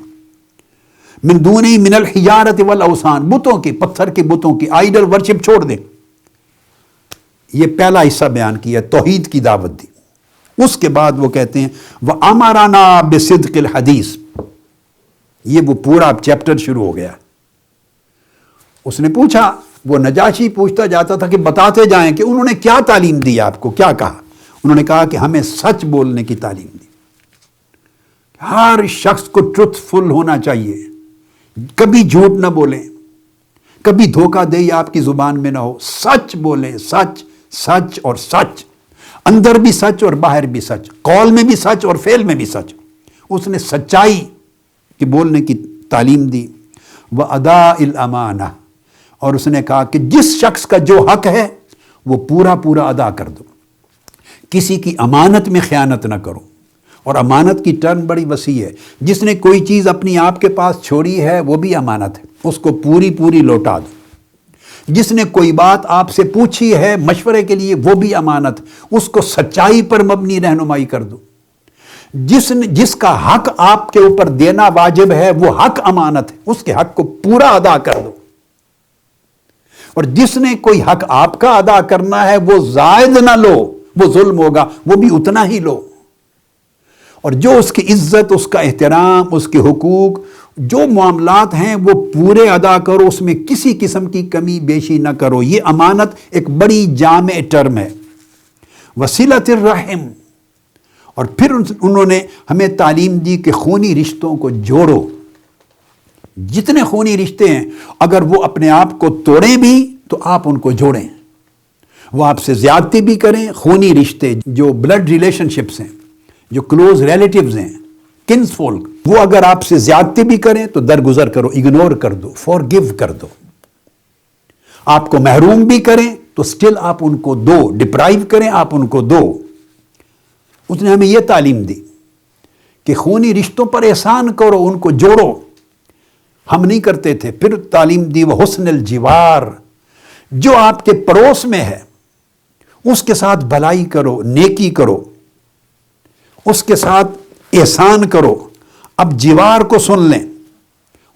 من دونی من الحجارت والاوثان، بتوں کی، پتھر کی بتوں کی، آئیڈل ورشپ چھوڑ دیں۔ یہ پہلا حصہ بیان کیا، توحید کی دعوت دی۔ اس کے بعد وہ کہتے ہیں وَأَمَرَنَا بِصِدْقِ الْحَدِيثِ، یہ وہ پورا چیپٹر شروع ہو گیا۔ اس نے پوچھا، وہ نجاشی پوچھتا جاتا تھا کہ بتاتے جائیں کہ انہوں نے کیا تعلیم دی آپ کو، کیا کہا؟ انہوں نے کہا کہ ہمیں سچ بولنے کی تعلیم دی، ہر شخص کو ٹروتھ فل ہونا چاہیے، کبھی جھوٹ نہ بولیں، کبھی دھوکہ دہی آپ کی زبان میں نہ ہو، سچ بولیں، سچ سچ اور سچ، اندر بھی سچ اور باہر بھی سچ، قول میں بھی سچ اور فعل میں بھی سچ۔ اس نے سچائی کی بولنے کی تعلیم دی۔ وَأَدَاءِ الْأَمَانَةِ، اور اس نے کہا کہ جس شخص کا جو حق ہے وہ پورا پورا ادا کر دو، کسی کی امانت میں خیانت نہ کرو، اور امانت کی ٹرم بڑی وسیع ہے، جس نے کوئی چیز اپنی آپ کے پاس چھوڑی ہے وہ بھی امانت ہے، اس کو پوری پوری لوٹا دو۔ جس نے کوئی بات آپ سے پوچھی ہے مشورے کے لیے وہ بھی امانت، اس کو سچائی پر مبنی رہنمائی کر دو۔ جس کا حق آپ کے اوپر دینا واجب ہے وہ حق امانت ہے، اس کے حق کو پورا ادا کر دو، اور جس نے کوئی حق آپ کا ادا کرنا ہے وہ زائد نہ لو، وہ ظلم ہوگا، وہ بھی اتنا ہی لو، اور جو اس کی عزت، اس کا احترام، اس کے حقوق، جو معاملات ہیں وہ پورے ادا کرو، اس میں کسی قسم کی کمی بیشی نہ کرو۔ یہ امانت ایک بڑی جامع ٹرم ہے۔ وصلۃ الرحم، اور پھر انہوں نے ہمیں تعلیم دی کہ خونی رشتوں کو جوڑو، جتنے خونی رشتے ہیں اگر وہ اپنے آپ کو توڑیں بھی تو آپ ان کو جوڑیں، وہ آپ سے زیادتی بھی کریں، خونی رشتے جو بلڈ ریلیشن شپس ہیں، جو کلوز ریلیٹیوز ہیں، کنس فولک، وہ اگر آپ سے زیادتی بھی کریں تو درگزر کرو، اگنور کر دو، فارگیو کر دو۔ آپ کو محروم بھی کریں تو سٹل آپ ان کو دو، ڈپرائیو کریں آپ ان کو دو۔ اس نے ہمیں یہ تعلیم دی کہ خونی رشتوں پر احسان کرو، ان کو جوڑو، ہم نہیں کرتے تھے۔ پھر تعلیم دی وہ حسن الجوار، جو آپ کے پڑوس میں ہے اس کے ساتھ بھلائی کرو، نیکی کرو، اس کے ساتھ احسان کرو۔ اب جوار کو سن لیں،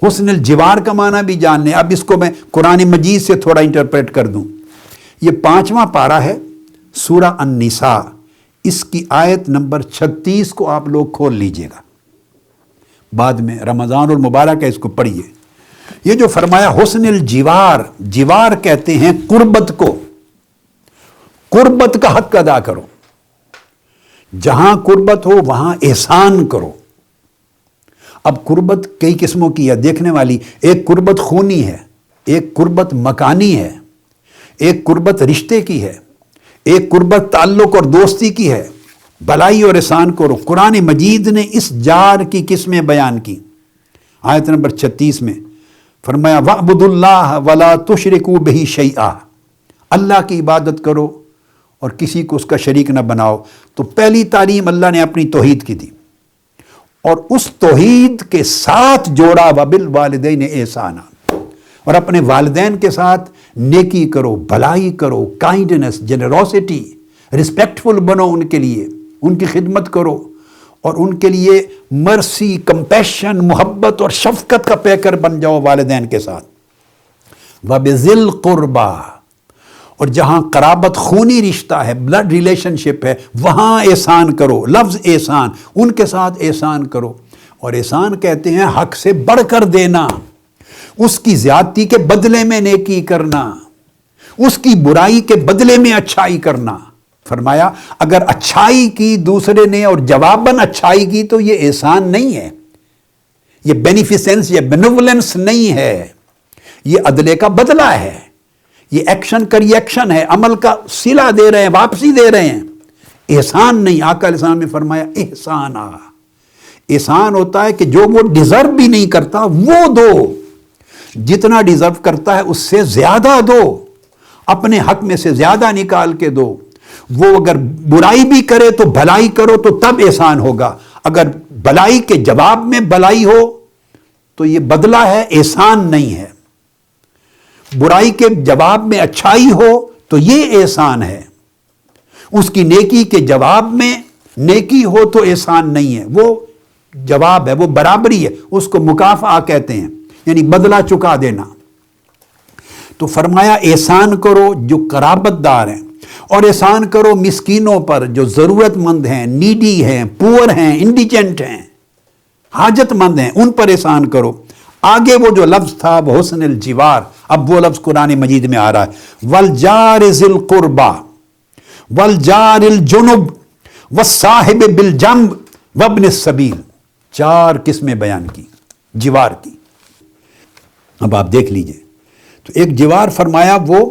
حسن الجوار کا معنی بھی جان لیں۔ اب اس کو میں قرآن مجید سے تھوڑا انٹرپریٹ کر دوں۔ یہ 5واں پارہ ہے سورہ النساء، اس کی آیت نمبر 36 کو آپ لوگ کھول لیجئے گا، بعد میں رمضان المبارک ہے، اس کو پڑھیے۔ یہ جو فرمایا حسن الجوار، جوار کہتے ہیں قربت کو، قربت کا حق ادا کرو، جہاں قربت ہو وہاں احسان کرو۔ اب قربت کئی قسموں کی ہے دیکھنے والی، ایک قربت خونی ہے، ایک قربت مکانی ہے، ایک قربت رشتے کی ہے، ایک قربت تعلق اور دوستی کی ہے۔ بھلائی اور احسان کرو۔ قرآن مجید نے اس جار کی قسمیں بیان کی۔ آیت نمبر 36 میں فرمایا وَاعْبُدُوا اللَّهَ وَلَا تُشْرِكُوا بِهِ شَيْئًا، اللہ کی عبادت کرو اور کسی کو اس کا شریک نہ بناؤ۔ تو پہلی تعلیم اللہ نے اپنی توحید کی دی، اور اس توحید کے ساتھ جوڑا وَبِالْوَالِدَيْنِ إِحْسَانًا، اور اپنے والدین کے ساتھ نیکی کرو، بھلائی کرو، کائنڈنس، جنروسٹی، رسپیکٹفل بنو ان کے لیے، ان کی خدمت کرو، اور ان کے لیے مرسی، کمپیشن، محبت اور شفقت کا پیکر بن جاؤ والدین کے ساتھ۔ وَبِذِي الْقُرْبَى، اور جہاں قرابت خونی رشتہ ہے، بلڈ ریلیشن شپ ہے، وہاں احسان کرو۔ لفظ احسان، ان کے ساتھ احسان کرو۔ اور احسان کہتے ہیں حق سے بڑھ کر دینا، اس کی زیادتی کے بدلے میں نیکی کرنا، اس کی برائی کے بدلے میں اچھائی کرنا۔ فرمایا اگر اچھائی کی دوسرے نے اور جواباً اچھائی کی تو یہ احسان نہیں ہے، یہ بینیفیسنس، یہ بینیولنس نہیں ہے، یہ عدلے کا بدلہ ہے، یہ ایکشن کا ریئیکشن ہے، عمل کا صلہ دے رہے ہیں، واپسی دے رہے ہیں، احسان نہیں۔ آقا علیہ السلام نے فرمایا احسان احسان ہوتا ہے کہ جو وہ ڈیزرو بھی نہیں کرتا وہ دو، جتنا ڈیزرو کرتا ہے اس سے زیادہ دو، اپنے حق میں سے زیادہ نکال کے دو۔ وہ اگر برائی بھی کرے تو بھلائی کرو تو تب احسان ہوگا، اگر بھلائی کے جواب میں بھلائی ہو تو یہ بدلہ ہے، احسان نہیں ہے۔ برائی کے جواب میں اچھائی ہو تو یہ احسان ہے، اس کی نیکی کے جواب میں نیکی ہو تو احسان نہیں ہے، وہ جواب ہے، وہ برابری ہے، اس کو مکافعہ کہتے ہیں، یعنی بدلہ چکا دینا۔ تو فرمایا احسان کرو جو قرابت دار ہیں، اور احسان کرو مسکینوں پر جو ضرورت مند ہیں، نیڈی ہیں، پور ہیں، انڈیجنٹ ہیں، حاجت مند ہیں، ان پر احسان کرو۔ آگے وہ جو لفظ تھا وہ حسن الجوار، اب وہ لفظ قرآن مجید میں آ رہا ہے وَالْجَارِ ذِي الْقُرْبَى وَالْجَارِ الْجُنُبِ وَالصَّاحِبِ بِالْجَنبِ وَابْنِ السَّبِيلِ، 4 قسمیں بیان کی جوار کی۔ اب آپ دیکھ لیجئے، تو ایک جوار فرمایا وہ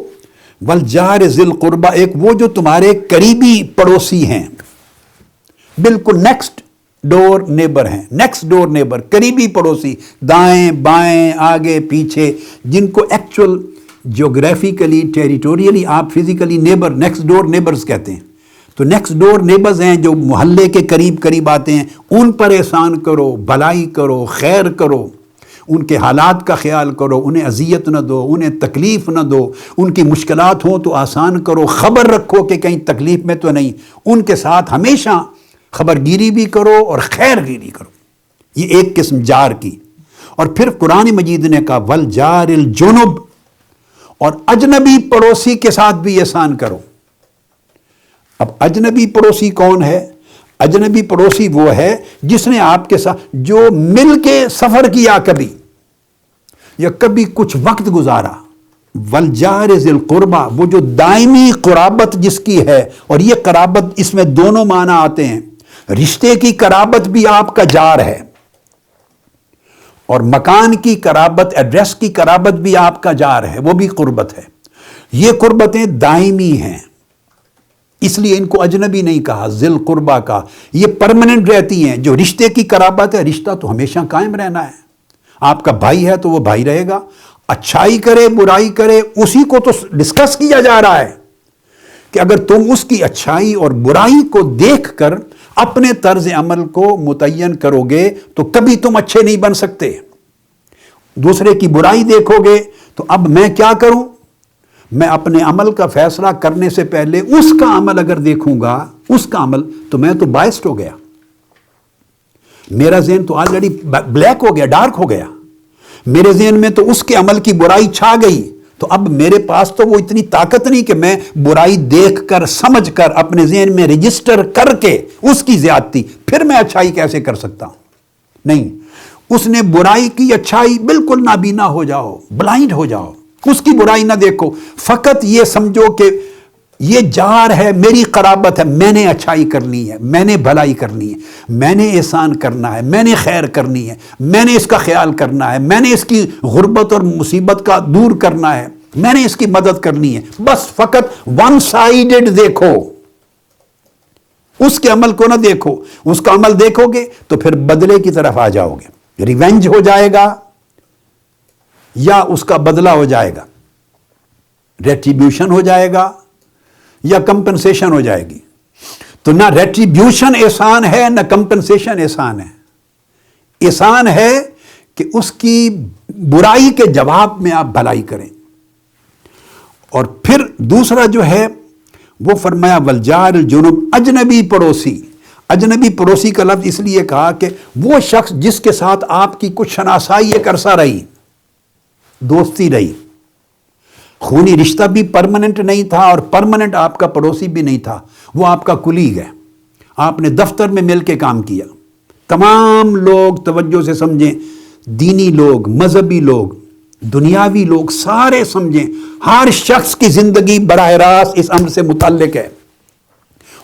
وَالْجَارِ ذِي الْقُرْبَى، ایک وہ جو تمہارے قریبی پڑوسی ہیں، بالکل نیکسٹ ڈور نیبر ہیں، نیکسٹ ڈور نیبر، قریبی پڑوسی، دائیں بائیں آگے پیچھے، جن کو ایکچول جیوگرافیکلی ٹیریٹوریلی آپ physically neighbour, next door neighbours کہتے ہیں۔ تو نیکسٹ ڈور نیبرز ہیں جو محلے کے قریب قریب آتے ہیں، ان پر احسان کرو، بھلائی کرو، خیر کرو، ان کے حالات کا خیال کرو، انہیں اذیت نہ دو، انہیں تکلیف نہ دو، ان کی مشکلات ہوں تو آسان کرو، خبر رکھو کہ کہیں تکلیف میں تو نہیں، ان کے ساتھ ہمیشہ خبر گیری بھی کرو اور خیر گیری کرو۔ یہ ایک قسم جار کی۔ اور پھر قرآن مجید نے کہا وَالْجَارِ الْجُنُبِ، اور اجنبی پڑوسی کے ساتھ بھی احسان کرو۔ اب اجنبی پڑوسی کون ہے؟ اجنبی پڑوسی وہ ہے جس نے آپ کے ساتھ جو مل کے سفر کیا کبھی، یا کبھی کچھ وقت گزارا۔ وَالْجَارِ ذِي الْقُرْبَى، وہ جو دائمی قرابت جس کی ہے، اور یہ قرابت اس میں دونوں معنی آتے ہیں، رشتے کی قرابت بھی آپ کا جار ہے، اور مکان کی قرابت، ایڈریس کی قرابت بھی آپ کا جار ہے، وہ بھی قربت ہے۔ یہ قربتیں دائمی ہیں، اس لیے ان کو اجنبی نہیں کہا، ذی القربہ کا۔ یہ پرماننٹ رہتی ہیں۔ جو رشتے کی قرابت ہے، رشتہ تو ہمیشہ قائم رہنا ہے۔ آپ کا بھائی ہے تو وہ بھائی رہے گا، اچھائی کرے برائی کرے، اسی کو تو ڈسکس کیا جا رہا ہے کہ اگر تم اس کی اچھائی اور برائی کو دیکھ کر اپنے طرز عمل کو متعین کرو گے تو کبھی تم اچھے نہیں بن سکتے۔ دوسرے کی برائی دیکھو گے تو اب میں کیا کروں؟ میں اپنے عمل کا فیصلہ کرنے سے پہلے اس کا عمل اگر دیکھوں گا، اس کا عمل، تو میں تو بائسڈ ہو گیا، میرا ذہن تو آلریڈی بلیک ہو گیا، ڈارک ہو گیا، میرے ذہن میں تو اس کے عمل کی برائی چھا گئی، تو اب میرے پاس تو وہ اتنی طاقت نہیں کہ میں برائی دیکھ کر سمجھ کر اپنے ذہن میں رجسٹر کر کے اس کی زیادتی پھر میں اچھائی کیسے کر سکتا ہوں. نہیں، اس نے برائی کی اچھائی بالکل نابینا ہو جاؤ، بلائنڈ ہو جاؤ، اس کی برائی نہ دیکھو، فقط یہ سمجھو کہ یہ جار ہے، میری قرابت ہے، میں نے اچھائی کرنی ہے، میں نے بھلائی کرنی ہے، میں نے احسان کرنا ہے، میں نے خیر کرنی ہے، میں نے اس کا خیال کرنا ہے، میں نے اس کی غربت اور مصیبت کا دور کرنا ہے، میں نے اس کی مدد کرنی ہے. بس فقط ون سائیڈڈ دیکھو، اس کے عمل کو نہ دیکھو. اس کا عمل دیکھو گے تو پھر بدلے کی طرف آ جاؤ گے، ریونج ہو جائے گا یا اس کا بدلہ ہو جائے گا، ریٹریبیوشن ہو جائے گا یا کمپنسیشن ہو جائے گی. تو نہ ریٹریبیوشن احسان ہے نہ کمپنسیشن احسان ہے. احسان ہے کہ اس کی برائی کے جواب میں آپ بھلائی کریں. اور پھر دوسرا جو ہے وہ فرمایا والجار الجنب، اجنبی پڑوسی. اجنبی پڑوسی کا لفظ اس لیے کہا کہ وہ شخص جس کے ساتھ آپ کی کچھ شناسائی ایک عرصہ رہی، دوستی رہی، خونی رشتہ بھی پرماننٹ نہیں تھا اور پرماننٹ آپ کا پڑوسی بھی نہیں تھا، وہ آپ کا کلیگ ہے، آپ نے دفتر میں مل کے کام کیا. تمام لوگ توجہ سے سمجھیں، دینی لوگ، مذہبی لوگ، دنیاوی لوگ، سارے سمجھیں، ہر شخص کی زندگی براہ راست اس امر سے متعلق ہے.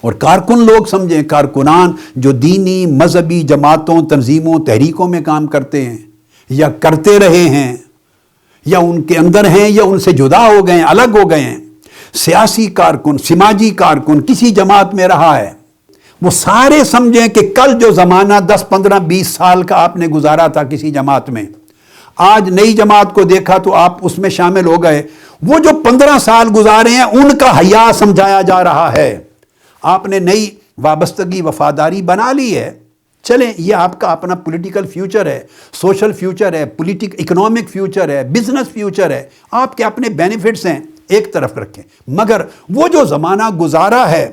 اور کارکن لوگ سمجھیں، کارکنان جو دینی مذہبی جماعتوں، تنظیموں، تحریکوں میں کام کرتے ہیں یا کرتے رہے ہیں یا ان کے اندر ہیں یا ان سے جدا ہو گئے ہیں، الگ ہو گئے ہیں، سیاسی کارکن، سماجی کارکن، کسی جماعت میں رہا ہے، وہ سارے سمجھیں کہ کل جو زمانہ 10 15 20 سال کا آپ نے گزارا تھا کسی جماعت میں، آج نئی جماعت کو دیکھا تو آپ اس میں شامل ہو گئے، وہ جو 15 سال گزارے ہیں ان کا حیا سمجھایا جا رہا ہے. آپ نے نئی وابستگی، وفاداری بنا لی ہے، چلیں یہ آپ کا اپنا پولیٹیکل فیوچر ہے، سوشل فیوچر ہے، اکنامک فیوچر ہے، بزنس فیوچر ہے، آپ کے اپنے بینیفٹس ہیں، ایک طرف رکھیں. مگر وہ جو زمانہ گزارا ہے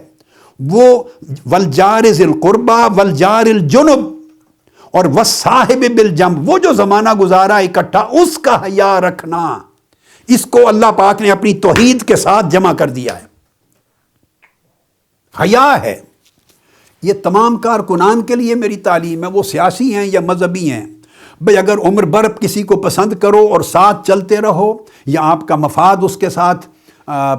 وہ والجار ذی القربى والجار الجنب اور والصاحب بالجنب، وہ جو زمانہ گزارا اکٹھا، اس کا حیا رکھنا، اس کو اللہ پاک نے اپنی توحید کے ساتھ جمع کر دیا ہے. حیا ہے. یہ تمام کارکنان کے لیے میری تعلیم ہے، وہ سیاسی ہیں یا مذہبی ہیں. بھئی اگر عمر بھر کسی کو پسند کرو اور ساتھ چلتے رہو، یا آپ کا مفاد اس کے ساتھ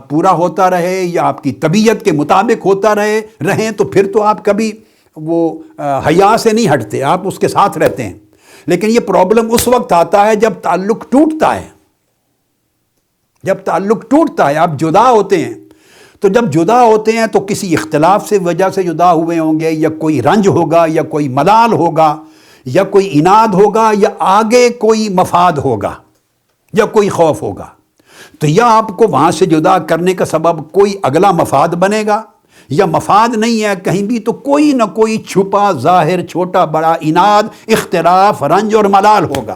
پورا ہوتا رہے یا آپ کی طبیعت کے مطابق ہوتا رہیں تو پھر تو آپ کبھی وہ حیا سے نہیں ہٹتے، آپ اس کے ساتھ رہتے ہیں. لیکن یہ پرابلم اس وقت آتا ہے جب تعلق ٹوٹتا ہے. جب تعلق ٹوٹتا ہے، آپ جدا ہوتے ہیں، تو جب جدا ہوتے ہیں تو کسی اختلاف سے وجہ سے جدا ہوئے ہوں گے، یا کوئی رنج ہوگا یا کوئی ملال ہوگا یا کوئی عناد ہوگا یا آگے کوئی مفاد ہوگا یا کوئی خوف ہوگا. تو یا آپ کو وہاں سے جدا کرنے کا سبب کوئی اگلا مفاد بنے گا، یا مفاد نہیں ہے کہیں بھی تو کوئی نہ کوئی چھپا ظاہر چھوٹا بڑا عناد، اختلاف، رنج اور ملال ہوگا.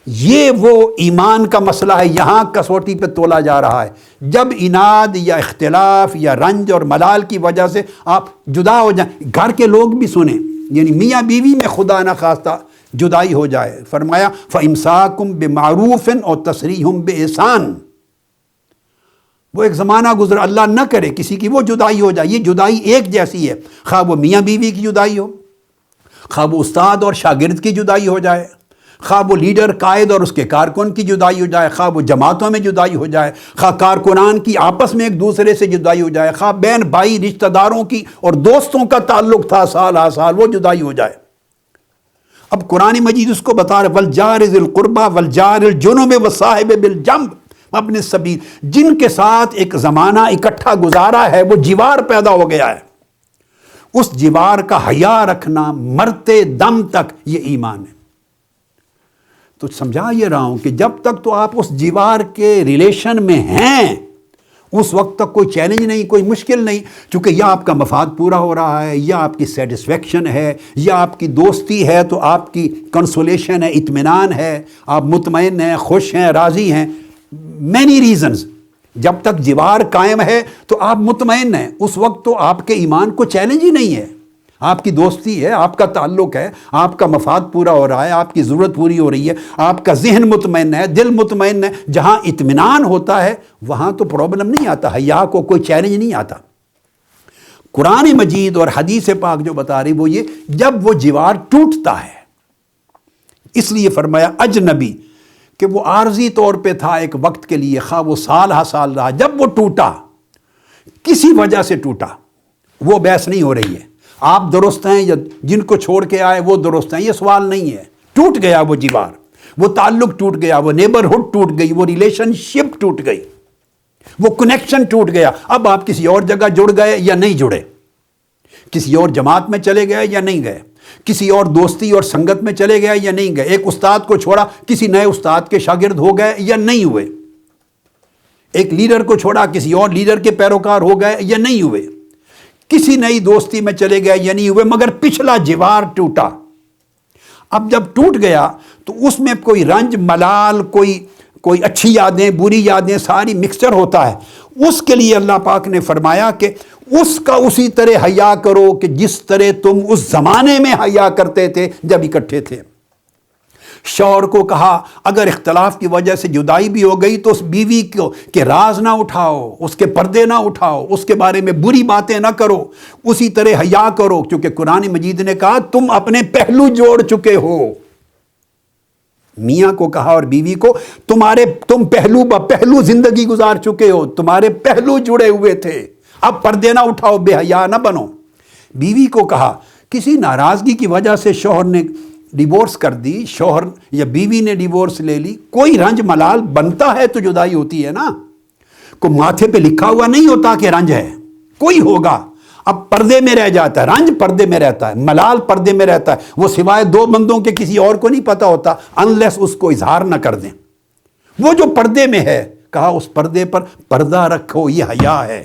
یہ وہ ایمان کا مسئلہ ہے، یہاں کسوٹی پہ تولا جا رہا ہے. جب عناد یا اختلاف یا رنج اور ملال کی وجہ سے آپ جدا ہو جائیں، گھر کے لوگ بھی سنیں، یعنی میاں بیوی میں خدا نہ خواستہ جدائی ہو جائے، فرمایا فَإِمْسَاكُمْ بِمَعْرُوفٍ اور تَسْرِيحٌ بِإِحْسَان. وہ ایک زمانہ گزرا، اللہ نہ کرے کسی کی وہ جدائی ہو جائے. یہ جدائی ایک جیسی ہے، خواہ وہ میاں بیوی کی جدائی ہو، خواہ وہ استاد اور شاگرد کی جدائی ہو جائے، خواہ وہ لیڈر قائد اور اس کے کارکن کی جدائی ہو جائے، خواہ وہ جماعتوں میں جدائی ہو جائے، خواہ کارکنان کی آپس میں ایک دوسرے سے جدائی ہو جائے، خواہ بہن بھائی رشتہ داروں کی اور دوستوں کا تعلق تھا سال ہا سال، وہ جدائی ہو جائے. اب قرآن مجید اس کو بتا رہے والجار ذی القربى والجار الجنب والصاحب بالجنب ابن السبیل، جن کے ساتھ ایک زمانہ اکٹھا گزارا ہے، وہ جیوار پیدا ہو گیا ہے. اس جیوار کا حیا رکھنا مرتے دم تک یہ ایمان ہے. تو سمجھا یہ رہا ہوں کہ جب تک تو آپ اس جیوار کے ریلیشن میں ہیں، اس وقت تک کوئی چیلنج نہیں، کوئی مشکل نہیں، چونکہ یا آپ کا مفاد پورا ہو رہا ہے، یا آپ کی سیٹسفیکشن ہے، یا آپ کی دوستی ہے تو آپ کی کنسولیشن ہے، اطمینان ہے، آپ مطمئن ہیں، خوش ہیں، راضی ہیں. Many reasons. جب تک جیوار قائم ہے تو آپ مطمئن ہیں، اس وقت تو آپ کے ایمان کو چیلنج ہی نہیں ہے. آپ کی دوستی ہے، آپ کا تعلق ہے، آپ کا مفاد پورا ہو رہا ہے، آپ کی ضرورت پوری ہو رہی ہے، آپ کا ذہن مطمئن ہے، دل مطمئن ہے، جہاں اطمینان ہوتا ہے وہاں تو پرابلم نہیں آتا، حیا کو کوئی چیلنج نہیں آتا۔ قرآن مجید اور حدیث پاک جو بتا رہی وہ یہ، جب وہ جوار ٹوٹتا ہے، اس لیے فرمایا اجنبی کہ وہ عارضی طور پہ تھا ایک وقت کے لیے، خواہ وہ سال ہا سال رہا، جب وہ ٹوٹا کسی وجہ سے ٹوٹا، وہ بحث نہیں ہو رہی ہے آپ درست ہیں یا جن کو چھوڑ کے آئے وہ درست ہیں، یہ سوال نہیں ہے، ٹوٹ گیا وہ جوار، وہ تعلق ٹوٹ گیا، وہ نیبرہڈ ٹوٹ گئی، وہ ریلیشن شپ ٹوٹ گئی، وہ کنیکشن ٹوٹ گیا۔ اب آپ کسی اور جگہ جڑ گئے یا نہیں جڑے، کسی اور جماعت میں چلے گئے یا نہیں گئے، کسی اور دوستی اور سنگت میں چلے گئے یا نہیں گئے، ایک استاد کو چھوڑا کسی نئے استاد کے شاگرد ہو گئے یا نہیں ہوئے، ایک لیڈر کو چھوڑا کسی اور لیڈر کے پیروکار ہو گئے یا نہیں ہوئے، کسی نئی دوستی میں چلے گئے یا نہیں ہوئے، مگر پچھلا جوار ٹوٹا۔ اب جب ٹوٹ گیا تو اس میں کوئی رنج ملال، کوئی اچھی یادیں بری یادیں ساری مکسچر ہوتا ہے۔ اس کے لیے اللہ پاک نے فرمایا کہ اس کا اسی طرح حیا کرو کہ جس طرح تم اس زمانے میں حیا کرتے تھے جب اکٹھے تھے۔ شوہر کو کہا اگر اختلاف کی وجہ سے جدائی بھی ہو گئی تو اس بیوی کو کہ راز نہ اٹھاؤ، اس کے پردے نہ اٹھاؤ، اس کے بارے میں بری باتیں نہ کرو، اسی طرح حیا کرو، کیونکہ قرآن مجید نے کہا تم اپنے پہلو جوڑ چکے ہو۔ میاں کو کہا اور بیوی کو تم پہلو پہلو زندگی گزار چکے ہو، تمہارے پہلو جڑے ہوئے تھے، اب پردے نہ اٹھاؤ، بے حیا نہ بنو۔ بیوی کو کہا کسی ناراضگی کی وجہ سے شوہر نے ڈیورس کر دی، شوہر یا بیوی نے ڈیورس لے لی، کوئی رنج ملال بنتا ہے تو جدائی ہوتی ہے نا، کوئی ماتھے پہ لکھا ہوا نہیں ہوتا کہ رنج ہے، کوئی ہوگا، اب پردے میں رہ جاتا ہے، رنج پردے میں رہتا ہے، ملال پردے میں رہتا ہے، وہ سوائے دو بندوں کے کسی اور کو نہیں پتا ہوتا انلیس اس کو اظہار نہ کر دیں۔ وہ جو پردے میں ہے، کہا اس پردے پر پردہ رکھو، یہ حیا ہے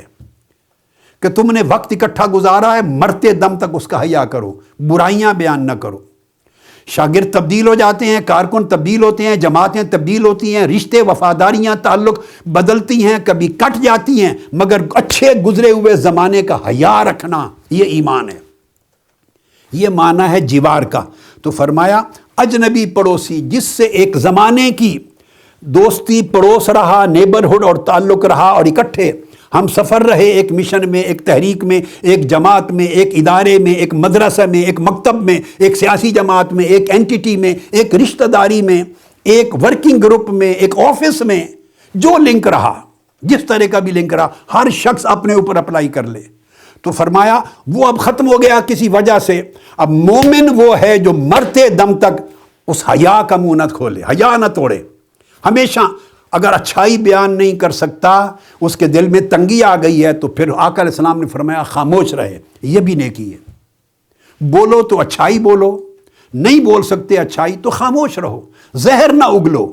کہ تم نے وقت اکٹھا گزارا ہے، مرتے دم تک اس کا حیا کرو، برائیاں بیان نہ کرو۔ شاگرد تبدیل ہو جاتے ہیں، کارکن تبدیل ہوتے ہیں، جماعتیں تبدیل ہوتی ہیں، رشتے وفاداریاں تعلق بدلتی ہیں، کبھی کٹ جاتی ہیں، مگر اچھے گزرے ہوئے زمانے کا حیا رکھنا یہ ایمان ہے، یہ معنی ہے جوار کا۔ تو فرمایا اجنبی پڑوسی جس سے ایک زمانے کی دوستی پڑوس رہا، نیبرہڈ اور تعلق رہا، اور اکٹھے ہم سفر رہے، ایک مشن میں، ایک تحریک میں، ایک جماعت میں، ایک ادارے میں، ایک مدرسہ میں، ایک مکتب میں، ایک سیاسی جماعت میں، ایک اینٹیٹی میں، ایک رشتہ داری میں، ایک ورکنگ گروپ میں، ایک آفس میں، جو لنک رہا، جس طرح کا بھی لنک رہا، ہر شخص اپنے اوپر اپلائی کر لے۔ تو فرمایا وہ اب ختم ہو گیا کسی وجہ سے، اب مومن وہ ہے جو مرتے دم تک اس حیا کا منہ نہ کھولے، حیا نہ توڑے، ہمیشہ اگر اچھائی بیان نہیں کر سکتا، اس کے دل میں تنگی آ گئی ہے، تو پھر آقا علیہ السلام نے فرمایا خاموش رہے، یہ بھی نیکی ہے۔ بولو تو اچھائی بولو، نہیں بول سکتے اچھائی تو خاموش رہو، زہر نہ اگلو،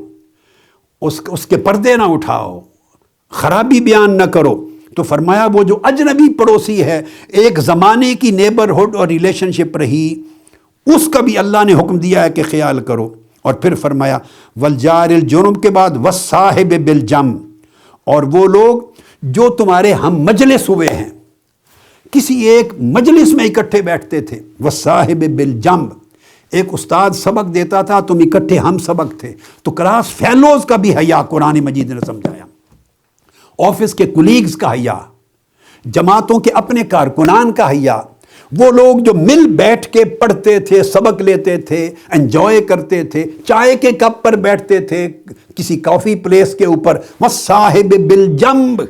اس کے پردے نہ اٹھاؤ، خرابی بیان نہ کرو۔ تو فرمایا وہ جو اجنبی پڑوسی ہے، ایک زمانے کی نیبرہڈ اور ریلیشن شپ رہی، اس کا بھی اللہ نے حکم دیا ہے کہ خیال کرو۔ اور پھر فرمایا والجار الجنب کے بعد والصاحب بالجنب، اور وہ لوگ جو تمہارے ہم مجلس ہوئے ہیں، کسی ایک مجلس میں اکٹھے بیٹھتے تھے، والصاحب بالجنب، ایک استاد سبق دیتا تھا، تم اکٹھے ہم سبق تھے، تو کلاس فیلوز کا بھی حیا قرآن مجید نے سمجھایا، آفس کے کولیگز کا حیا، جماعتوں کے اپنے کارکنان کا حیا، وہ لوگ جو مل بیٹھ کے پڑھتے تھے، سبق لیتے تھے، انجوائے کرتے تھے، چائے کے کپ پر بیٹھتے تھے، کسی کافی پلیس کے اوپر، والصاحب بالجنب،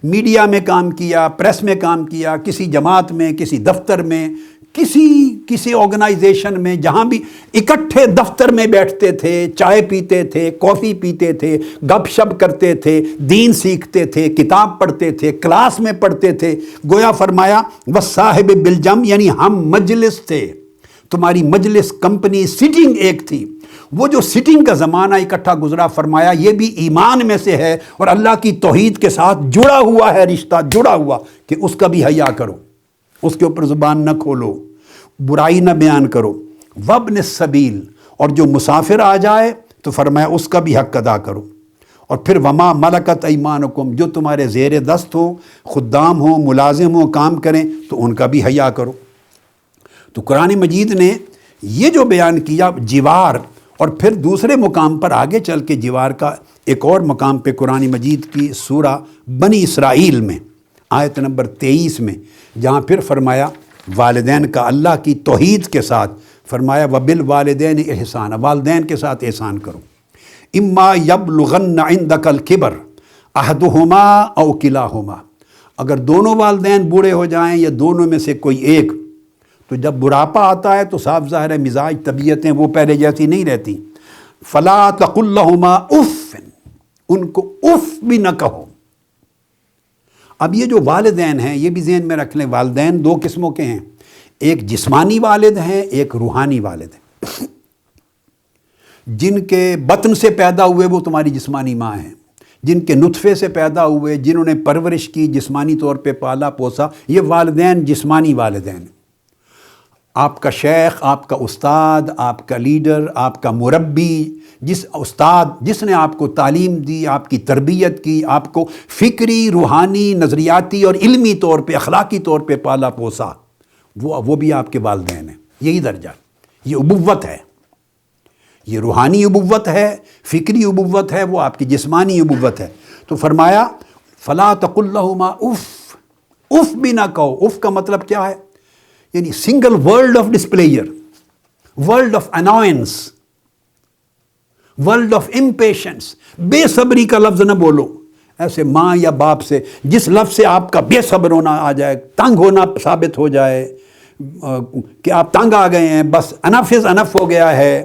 میڈیا میں کام کیا، پریس میں کام کیا، کسی جماعت میں، کسی دفتر میں، کسی آرگنائزیشن میں، جہاں بھی اکٹھے دفتر میں بیٹھتے تھے، چائے پیتے تھے، کافی پیتے تھے، گپ شپ کرتے تھے، دین سیکھتے تھے، کتاب پڑھتے تھے، کلاس میں پڑھتے تھے، گویا فرمایا والصاحب بالجنب، یعنی ہم مجلس تھے، تمہاری مجلس کمپنی سٹنگ ایک تھی۔ وہ جو سٹنگ کا زمانہ اکٹھا گزرا، فرمایا یہ بھی ایمان میں سے ہے اور اللہ کی توحید کے ساتھ جڑا ہوا ہے، رشتہ جڑا ہوا، کہ اس کا بھی حیا کرو، اس کے اوپر زبان نہ کھولو، برائی نہ بیان کرو۔ وابن السبیل، اور جو مسافر آ جائے تو فرمایا اس کا بھی حق ادا کرو۔ اور پھر وما ملکت ایمانکم، جو تمہارے زیر دست ہو، خدام ہو، ملازم ہو، کام کریں، تو ان کا بھی حیا کرو۔ تو قرآن مجید نے یہ جو بیان کیا جوار، اور پھر دوسرے مقام پر آگے چل کے جوار کا ایک اور مقام پہ قرآن مجید کی سورہ بنی اسرائیل میں آیت نمبر 23 میں جہاں پھر فرمایا والدین کا اللہ کی توحید کے ساتھ فرمایا وبالوالدین احسانا، والدین کے ساتھ احسان کرو، اما یبلغن عندک الکبر احدہما او کلاہما، اگر دونوں والدین بوڑھے ہو جائیں یا دونوں میں سے کوئی ایک، تو جب بڑھاپا آتا ہے تو صاف ظاہر ہے مزاج طبیعتیں وہ پہلے جیسی نہیں رہتی، فلا تقل لہما اف، ان کو اف بھی نہ کہو۔ اب یہ جو والدین ہیں یہ بھی ذہن میں رکھ لیں، والدین دو قسموں کے ہیں، ایک جسمانی والد ہیں، ایک روحانی والد ہیں۔ جن کے بطن سے پیدا ہوئے وہ تمہاری جسمانی ماں ہیں، جن کے نطفے سے پیدا ہوئے، جنہوں نے پرورش کی، جسمانی طور پہ پالا پوسا، یہ والدین جسمانی والدین۔ آپ کا شیخ، آپ کا استاد، آپ کا لیڈر، آپ کا مربی، جس استاد جس نے آپ کو تعلیم دی، آپ کی تربیت کی، آپ کو فکری، روحانی، نظریاتی اور علمی طور پہ، اخلاقی طور پہ پالا پوسا، وہ بھی آپ کے والدین ہیں۔ یہی درجہ، یہ ابوت ہے، یہ روحانی ابوت ہے، فکری ابوت ہے، وہ آپ کی جسمانی ابوت ہے۔ تو فرمایا فلا تقل لہما اف، اف بھی نہ کہو۔ اف کا مطلب کیا ہے؟ یعنی single world of displeasure, world of annoyance, world of impatience, بے صبری کا لفظ نہ بولو۔ ایسے ماں یا باپ سے جس لفظ سے آپ کا بے صبر ہونا آ جائے، تنگ ہونا ثابت ہو جائے کہ آپ تنگ آ گئے ہیں، بس انف از انف ہو گیا ہے،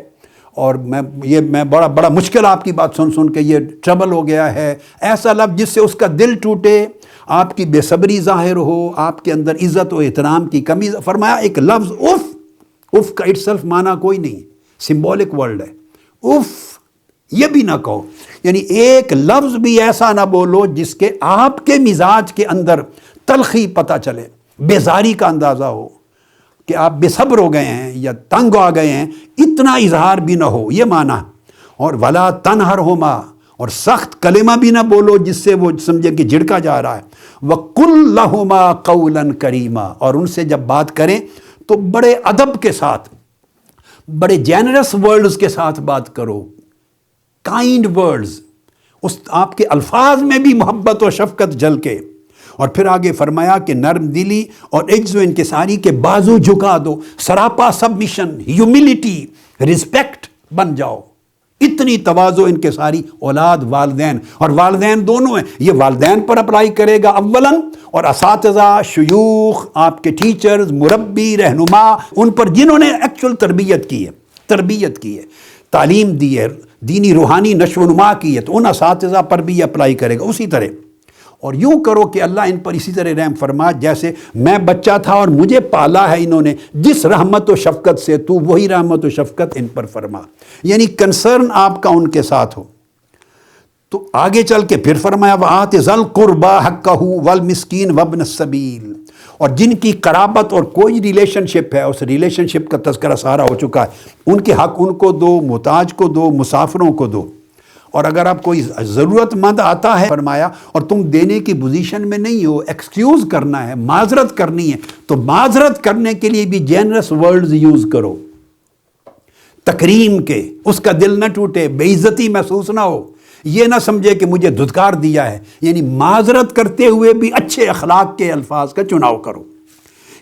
اور میں بڑا مشکل آپ کی بات سن کے یہ ٹربل ہو گیا ہے، ایسا لفظ جس سے اس کا دل ٹوٹے، آپ کی بے صبری ظاہر ہو، آپ کے اندر عزت و احترام کی کمی۔ فرمایا ایک لفظ اف، اف کا اٹ سیلف معنی کوئی نہیں، سمبولک ورڈ ہے، اف یہ بھی نہ کہو، یعنی ایک لفظ بھی ایسا نہ بولو جس کے آپ کے مزاج کے اندر تلخی پتہ چلے، بیزاری کا اندازہ ہو کہ آپ بے صبر ہو گئے ہیں یا تنگ آ گئے ہیں، اتنا اظہار بھی نہ ہو، یہ معنی۔ اور ولا تنہرہما، اور سخت کلمہ بھی نہ بولو جس سے وہ سمجھے کہ جھڑکا جا رہا ہے۔ وَقُلْ لَهُمَا قَوْلًا كَرِيمًا، اور ان سے جب بات کریں تو بڑے ادب کے ساتھ، بڑے جینرس ورڈز کے ساتھ بات کرو، کائنڈ ورڈز، اس آپ کے الفاظ میں بھی محبت و شفقت جھلکے۔ اور پھر آگے فرمایا کہ نرم دلی اور عجز و انکساری کے بازو جھکا دو، سراپا سبمیشن، ہیوملٹی، رسپیکٹ بن جاؤ، اتنی تواضع انکساری اولاد والدین، اور والدین دونوں ہیں، یہ والدین پر اپلائی کرے گا اولاً، اور اساتذہ، شیوخ، آپ کے ٹیچرز، مربی، رہنما، ان پر جنہوں نے ایکچول تربیت کی ہے، تعلیم دی ہے، دینی روحانی نشو و نما کی ہے، تو ان اساتذہ پر بھی یہ اپلائی کرے گا اسی طرح۔ اور یوں کرو کہ اللہ ان پر اسی طرح رحم فرما جیسے میں بچہ تھا اور مجھے پالا ہے انہوں نے، جس رحمت و شفقت سے تو وہی رحمت و شفقت ان پر فرما، یعنی کنسرن آپ کا ان کے ساتھ ہو۔ تو آگے چل کے پھر فرمایا وَآتِ ذَا الْقُرْبَى حَقَّهُ وَالْمِسْكِينَ وَابْنَ السَّبِيلِ، اور جن کی قرابت اور کوئی ریلیشن شپ ہے، اس ریلیشن شپ کا تذکرہ سارا ہو چکا ہے، ان کے حق ان کو دو، محتاج کو دو، مسافروں کو دو۔ اور اگر آپ کوئی ضرورت مند آتا ہے فرمایا اور تم دینے کی پوزیشن میں نہیں ہو، ایکسکیوز کرنا ہے، معذرت کرنی ہے، تو معذرت کرنے کے لیے بھی جینرس ورڈز یوز کرو، تکریم کے، اس کا دل نہ ٹوٹے، بے عزتی محسوس نہ ہو، یہ نہ سمجھے کہ مجھے دھتکار دیا ہے، یعنی معذرت کرتے ہوئے بھی اچھے اخلاق کے الفاظ کا چناؤ کرو۔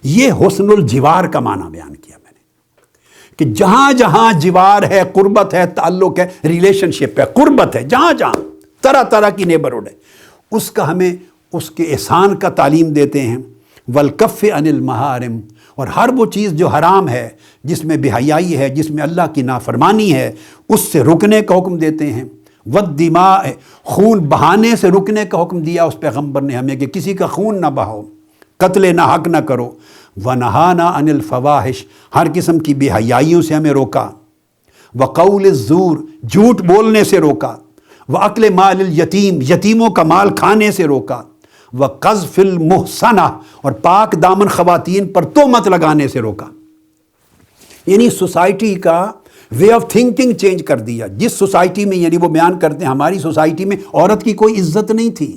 یہ حسن الجوار کا معنی بیان کیا میں نے، کہ جہاں جہاں جوار ہے، قربت ہے، تعلق ہے، ریلیشن شپ ہے، قربت ہے، جہاں جہاں طرح طرح کی نیبرہڈ ہے، اس کا ہمیں اس کے احسان کا تعلیم دیتے ہیں۔ والکف عن المحارم، اور ہر وہ چیز جو حرام ہے، جس میں بے حیائی ہے، جس میں اللہ کی نافرمانی ہے، اس سے رکنے کا حکم دیتے ہیں۔ والدماء، خون بہانے سے رکنے کا حکم دیا اس پیغمبر نے ہمیں کہ کسی کا خون نہ بہاؤ، قتل نہ حق نہ کرو۔ وَنَهَانَا عَنِ الْفَوَاحِشِ، ہر قسم کی بے حیائیوں سے ہمیں روکا۔ وَقَوْلِ الزُّورِ، جھوٹ بولنے سے روکا۔ وَأَكْلِ مَالِ الْيَتِيمِ، یتیموں کا مال کھانے سے روکا۔ وَقَذْفِ الْمُحْصَنَةِ، اور پاک دامن خواتین پر تہمت لگانے سے روکا۔ یعنی سوسائٹی کا وے آف تھنکنگ چینج کر دیا۔ جس سوسائٹی میں، یعنی وہ بیان کرتے ہیں ہماری سوسائٹی میں عورت کی کوئی عزت نہیں تھی،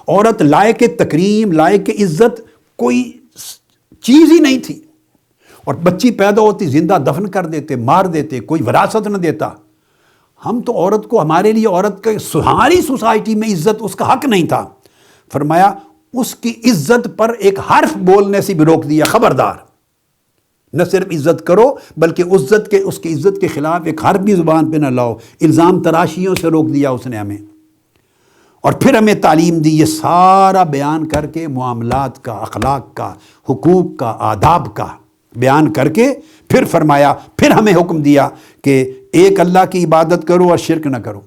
عورت لائق تکریم، لائق عزت کوئی چیز ہی نہیں تھی، اور بچی پیدا ہوتی زندہ دفن کر دیتے، مار دیتے، کوئی وراثت نہ دیتا۔ ہم تو عورت کو، ہمارے لیے عورت کا سہاری سوسائٹی میں عزت اس کا حق نہیں تھا۔ فرمایا اس کی عزت پر ایک حرف بولنے سے بھی روک دیا، خبردار، نہ صرف عزت کرو بلکہ اس کی عزت کے خلاف ایک حرف بھی زبان پہ نہ لاؤ۔ الزام تراشیوں سے روک دیا اس نے ہمیں، اور پھر ہمیں تعلیم دی یہ سارا بیان کر کے، معاملات کا، اخلاق کا، حقوق کا، آداب کا بیان کر کے پھر فرمایا، پھر ہمیں حکم دیا کہ ایک اللہ کی عبادت کرو اور شرک نہ کرو،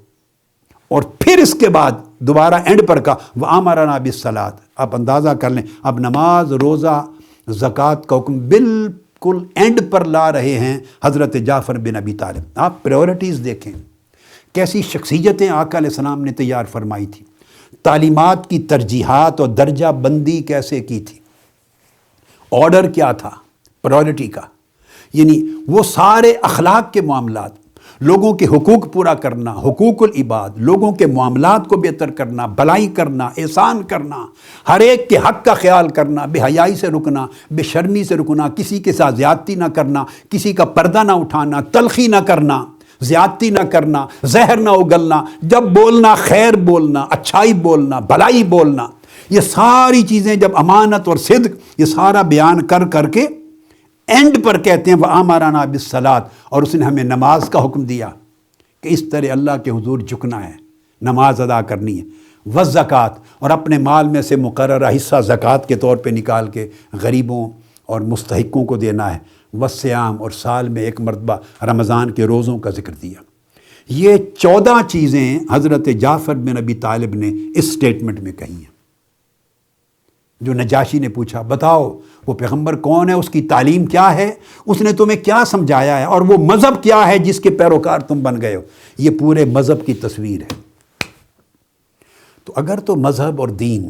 اور پھر اس کے بعد دوبارہ اینڈ پر کہا وَأَمَرَنَا بِالصَّلَاةِ۔ آپ اندازہ کر لیں، اب نماز، روزہ، زکوٰۃ کا حکم بالکل اینڈ پر لا رہے ہیں حضرت جعفر بن ابی طالب۔ آپ پریورٹیز دیکھیں، کیسی شخصیتیں آقا علیہ السلام نے تیار فرمائی تھی، تعلیمات کی ترجیحات اور درجہ بندی کیسے کی تھی، آرڈر کیا تھا پریورٹی کا، یعنی وہ سارے اخلاق کے معاملات، لوگوں کے حقوق پورا کرنا، حقوق العباد، لوگوں کے معاملات کو بہتر کرنا، بھلائی کرنا، احسان کرنا، ہر ایک کے حق کا خیال کرنا، بے حیائی سے رکنا، بے شرمی سے رکنا، کسی کے ساتھ زیادتی نہ کرنا، کسی کا پردہ نہ اٹھانا، تلخی نہ کرنا، زیادتی نہ کرنا، زہر نہ اگلنا، جب بولنا خیر بولنا، اچھائی بولنا، بھلائی بولنا، یہ ساری چیزیں جب امانت اور صدق، یہ سارا بیان کر کر کے اینڈ پر کہتے ہیں وَآمَرَنَا بِالصَّلَاةِ، اور اس نے ہمیں نماز کا حکم دیا کہ اس طرح اللہ کے حضور جھکنا ہے، نماز ادا کرنی ہے، وَالزَّکَاةِ، اور اپنے مال میں سے مقررہ حصہ زکوٰۃ کے طور پہ نکال کے غریبوں اور مستحقوں کو دینا ہے، والصیام، اور سال میں ایک مرتبہ رمضان کے روزوں کا ذکر دیا۔ یہ 14 چیزیں حضرت جعفر بن ابی طالب نے اس سٹیٹمنٹ میں کہی ہیں۔ جو نجاشی نے پوچھا بتاؤ وہ پیغمبر کون ہے، اس کی تعلیم کیا ہے، اس نے تمہیں کیا سمجھایا ہے، اور وہ مذہب کیا ہے جس کے پیروکار تم بن گئے ہو، یہ پورے مذہب کی تصویر ہے۔ تو اگر تو مذہب اور دین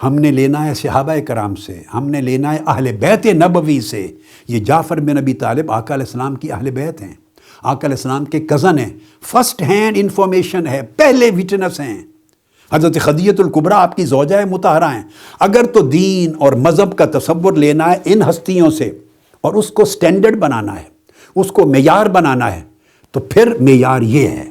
ہم نے لینا ہے صحابہ کرام سے، ہم نے لینا ہے اہل بیت نبوی سے، یہ جعفر بن ابی طالب آقا علیہ السلام کی اہل بیت ہیں، آقا علیہ السلام کے کزن ہیں، فرسٹ ہینڈ انفارمیشن ہے، پہلے وٹنس ہیں، حضرت خدیجہ الکبریٰ آپ کی زوجہ مطہرہ ہیں۔ اگر تو دین اور مذہب کا تصور لینا ہے ان ہستیوں سے اور اس کو سٹینڈرڈ بنانا ہے، اس کو معیار بنانا ہے، تو پھر معیار یہ ہے۔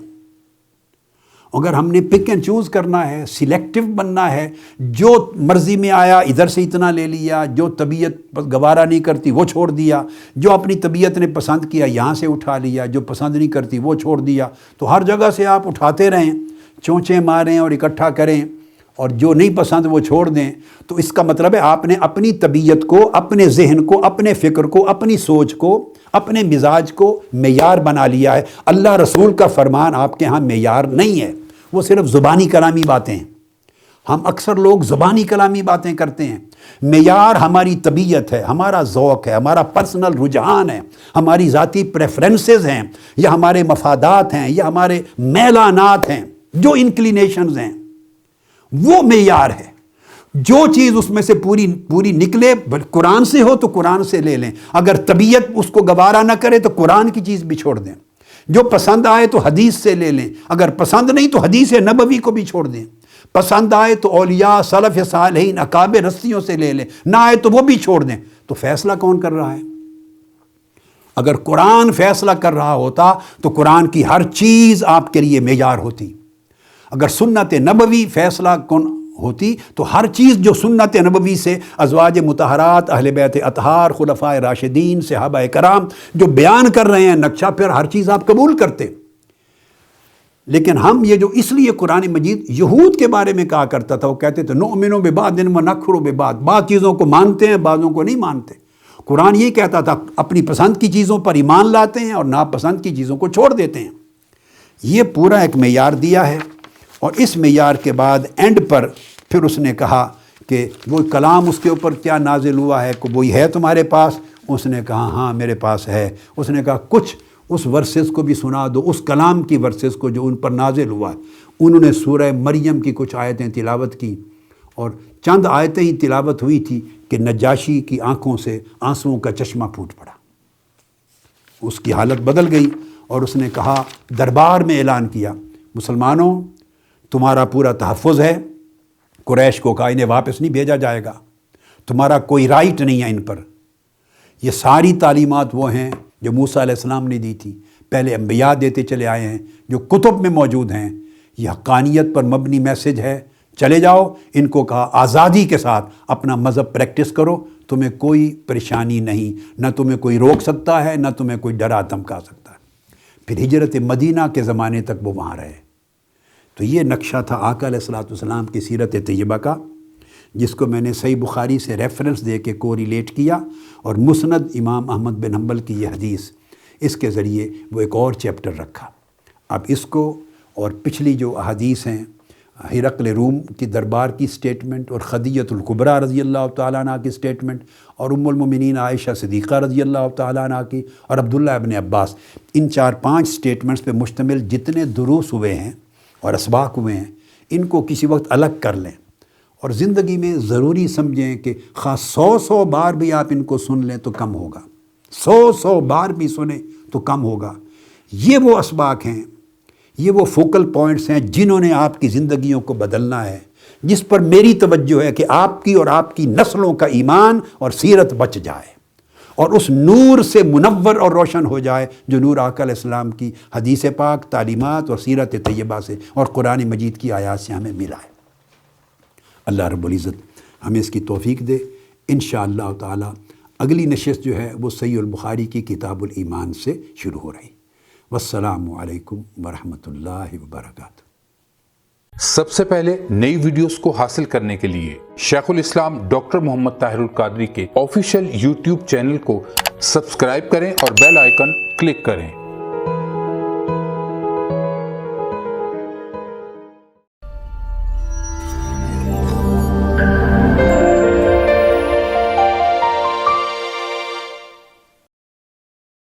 اگر ہم نے پک اینڈ چوز کرنا ہے، سلیکٹو بننا ہے، جو مرضی میں آیا ادھر سے اتنا لے لیا، جو طبیعت گوارہ نہیں کرتی وہ چھوڑ دیا، جو اپنی طبیعت نے پسند کیا یہاں سے اٹھا لیا، جو پسند نہیں کرتی وہ چھوڑ دیا، تو ہر جگہ سے آپ اٹھاتے رہیں، چونچیں ماریں اور اکٹھا کریں، اور جو نہیں پسند وہ چھوڑ دیں، تو اس کا مطلب ہے آپ نے اپنی طبیعت کو، اپنے ذہن کو، اپنے فکر کو، اپنی سوچ کو، اپنے مزاج کو معیار بنا لیا ہے۔ اللہ رسول کا فرمان آپ کے ہاں معیار نہیں ہے، وہ صرف زبانی کلامی باتیں ہیں۔ ہم اکثر لوگ زبانی کلامی باتیں کرتے ہیں، معیار ہماری طبیعت ہے، ہمارا ذوق ہے، ہمارا پرسنل رجحان ہے، ہماری ذاتی پریفرنسز ہیں، یا ہمارے مفادات ہیں، یا ہمارے میلانات ہیں، جو انکلینیشنز ہیں، وہ معیار ہے۔ جو چیز اس میں سے پوری نکلے، قرآن سے ہو تو قرآن سے لے لیں، اگر طبیعت اس کو گوارہ نہ کرے تو قرآن کی چیز بھی چھوڑ دیں، جو پسند آئے تو حدیث سے لے لیں، اگر پسند نہیں تو حدیث نبوی کو بھی چھوڑ دیں، پسند آئے تو اولیاء، سلف صالحین، اکابر ہستیوں سے لے لیں، نہ آئے تو وہ بھی چھوڑ دیں۔ تو فیصلہ کون کر رہا ہے؟ اگر قرآن فیصلہ کر رہا ہوتا تو قرآن کی ہر چیز آپ کے لیے معیار ہوتی، اگر سنت نبوی فیصلہ کن ہوتی تو ہر چیز جو سنت نبوی سے ازواج مطہرات، اہل بیت اطہار، خلفائے راشدین، صحابہ کرام جو بیان کر رہے ہیں نقشہ، پھر ہر چیز آپ قبول کرتے۔ لیکن ہم یہ جو اس لیے قرآن مجید یہود کے بارے میں کہا کرتا تھا، وہ کہتے تھے نؤمن ببعض ونکفر ببعض، بعض چیزوں کو مانتے ہیں بعضوں کو نہیں مانتے۔ قرآن یہ کہتا تھا اپنی پسند کی چیزوں پر ایمان لاتے ہیں اور ناپسند کی چیزوں کو چھوڑ دیتے ہیں۔ یہ پورا ایک معیار دیا ہے، اور اس معیار کے بعد اینڈ پر پھر اس نے کہا کہ وہ کلام اس کے اوپر کیا نازل ہوا ہے، کہ وہی ہے تمہارے پاس؟ اس نے کہا ہاں میرے پاس ہے۔ اس نے کہا کچھ اس ورسز کو بھی سنا دو، اس کلام کی ورسز کو جو ان پر نازل ہوا ہے۔ انہوں نے سورہ مریم کی کچھ آیتیں تلاوت کی، اور چند آیتیں ہی تلاوت ہوئی تھی کہ نجاشی کی آنکھوں سے آنسوؤں کا چشمہ پھوٹ پڑا، اس کی حالت بدل گئی، اور اس نے کہا، دربار میں اعلان کیا، مسلمانوں تمہارا پورا تحفظ ہے، قریش کو کہا انہیں واپس نہیں بھیجا جائے گا، تمہارا کوئی رائٹ نہیں ہے ان پر، یہ ساری تعلیمات وہ ہیں جو موسیٰ علیہ السلام نے دی تھی، پہلے انبیاء دیتے چلے آئے ہیں، جو کتب میں موجود ہیں۔ یہ حقانیت پر مبنی میسج ہے۔ چلے جاؤ، ان کو کہا آزادی کے ساتھ اپنا مذہب پریکٹس کرو، تمہیں کوئی پریشانی نہیں، نہ تمہیں کوئی روک سکتا ہے، نہ تمہیں کوئی ڈرا دھمکا سکتا ہے۔ پھر ہجرت مدینہ کے زمانے تک وہ وہاں رہے۔ تو یہ نقشہ تھا آقا علیہ الصلوۃ والسلام کی سیرت طیبہ کا، جس کو میں نے صحیح بخاری سے ریفرنس دے کے کو ریلیٹ کیا، اور مسند امام احمد بن حنبل کی یہ حدیث، اس کے ذریعے وہ ایک اور چیپٹر رکھا۔ اب اس کو اور پچھلی جو احادیث ہیں، ہرقل روم کی دربار کی سٹیٹمنٹ، اور خدیجہ الکبریٰ رضی اللہ تعالیٰ عنہ کی سٹیٹمنٹ، اور ام المومنین عائشہ صدیقہ رضی اللہ تعالیٰ عنہ کی، اور عبداللہ ابن عباس، ان 4-5 سٹیٹمنٹس پہ مشتمل جتنے دروس ہوئے ہیں اور اسباق ہوئے ہیں، ان کو کسی وقت الگ کر لیں، اور زندگی میں ضروری سمجھیں کہ خاص 100 بار بھی آپ ان کو سن لیں تو کم ہوگا، 100 بار بھی سنیں تو کم ہوگا۔ یہ وہ اسباق ہیں، یہ وہ فوکل پوائنٹس ہیں جنہوں نے آپ کی زندگیوں کو بدلنا ہے، جس پر میری توجہ ہے کہ آپ کی اور آپ کی نسلوں کا ایمان اور سیرت بچ جائے، اور اس نور سے منور اور روشن ہو جائے جو نور آقا علیہ السلام کی حدیث پاک، تعلیمات اور سیرت طیبہ سے اور قرآن مجید کی آیات سے ہمیں ملا ہے۔ اللہ رب العزت ہمیں اس کی توفیق دے۔ انشاءاللہ تعالی اگلی نشست جو ہے وہ صحیح البخاری کی کتاب الایمان سے شروع ہو رہی۔ والسلام علیکم ورحمۃ اللہ وبرکاتہ۔ سب سے پہلے نئی ویڈیوز کو حاصل کرنے کے لیے شیخ الاسلام ڈاکٹر محمد طاہر القادری کے آفیشیل یوٹیوب چینل کو سبسکرائب کریں اور بیل آئیکن کلک کریں۔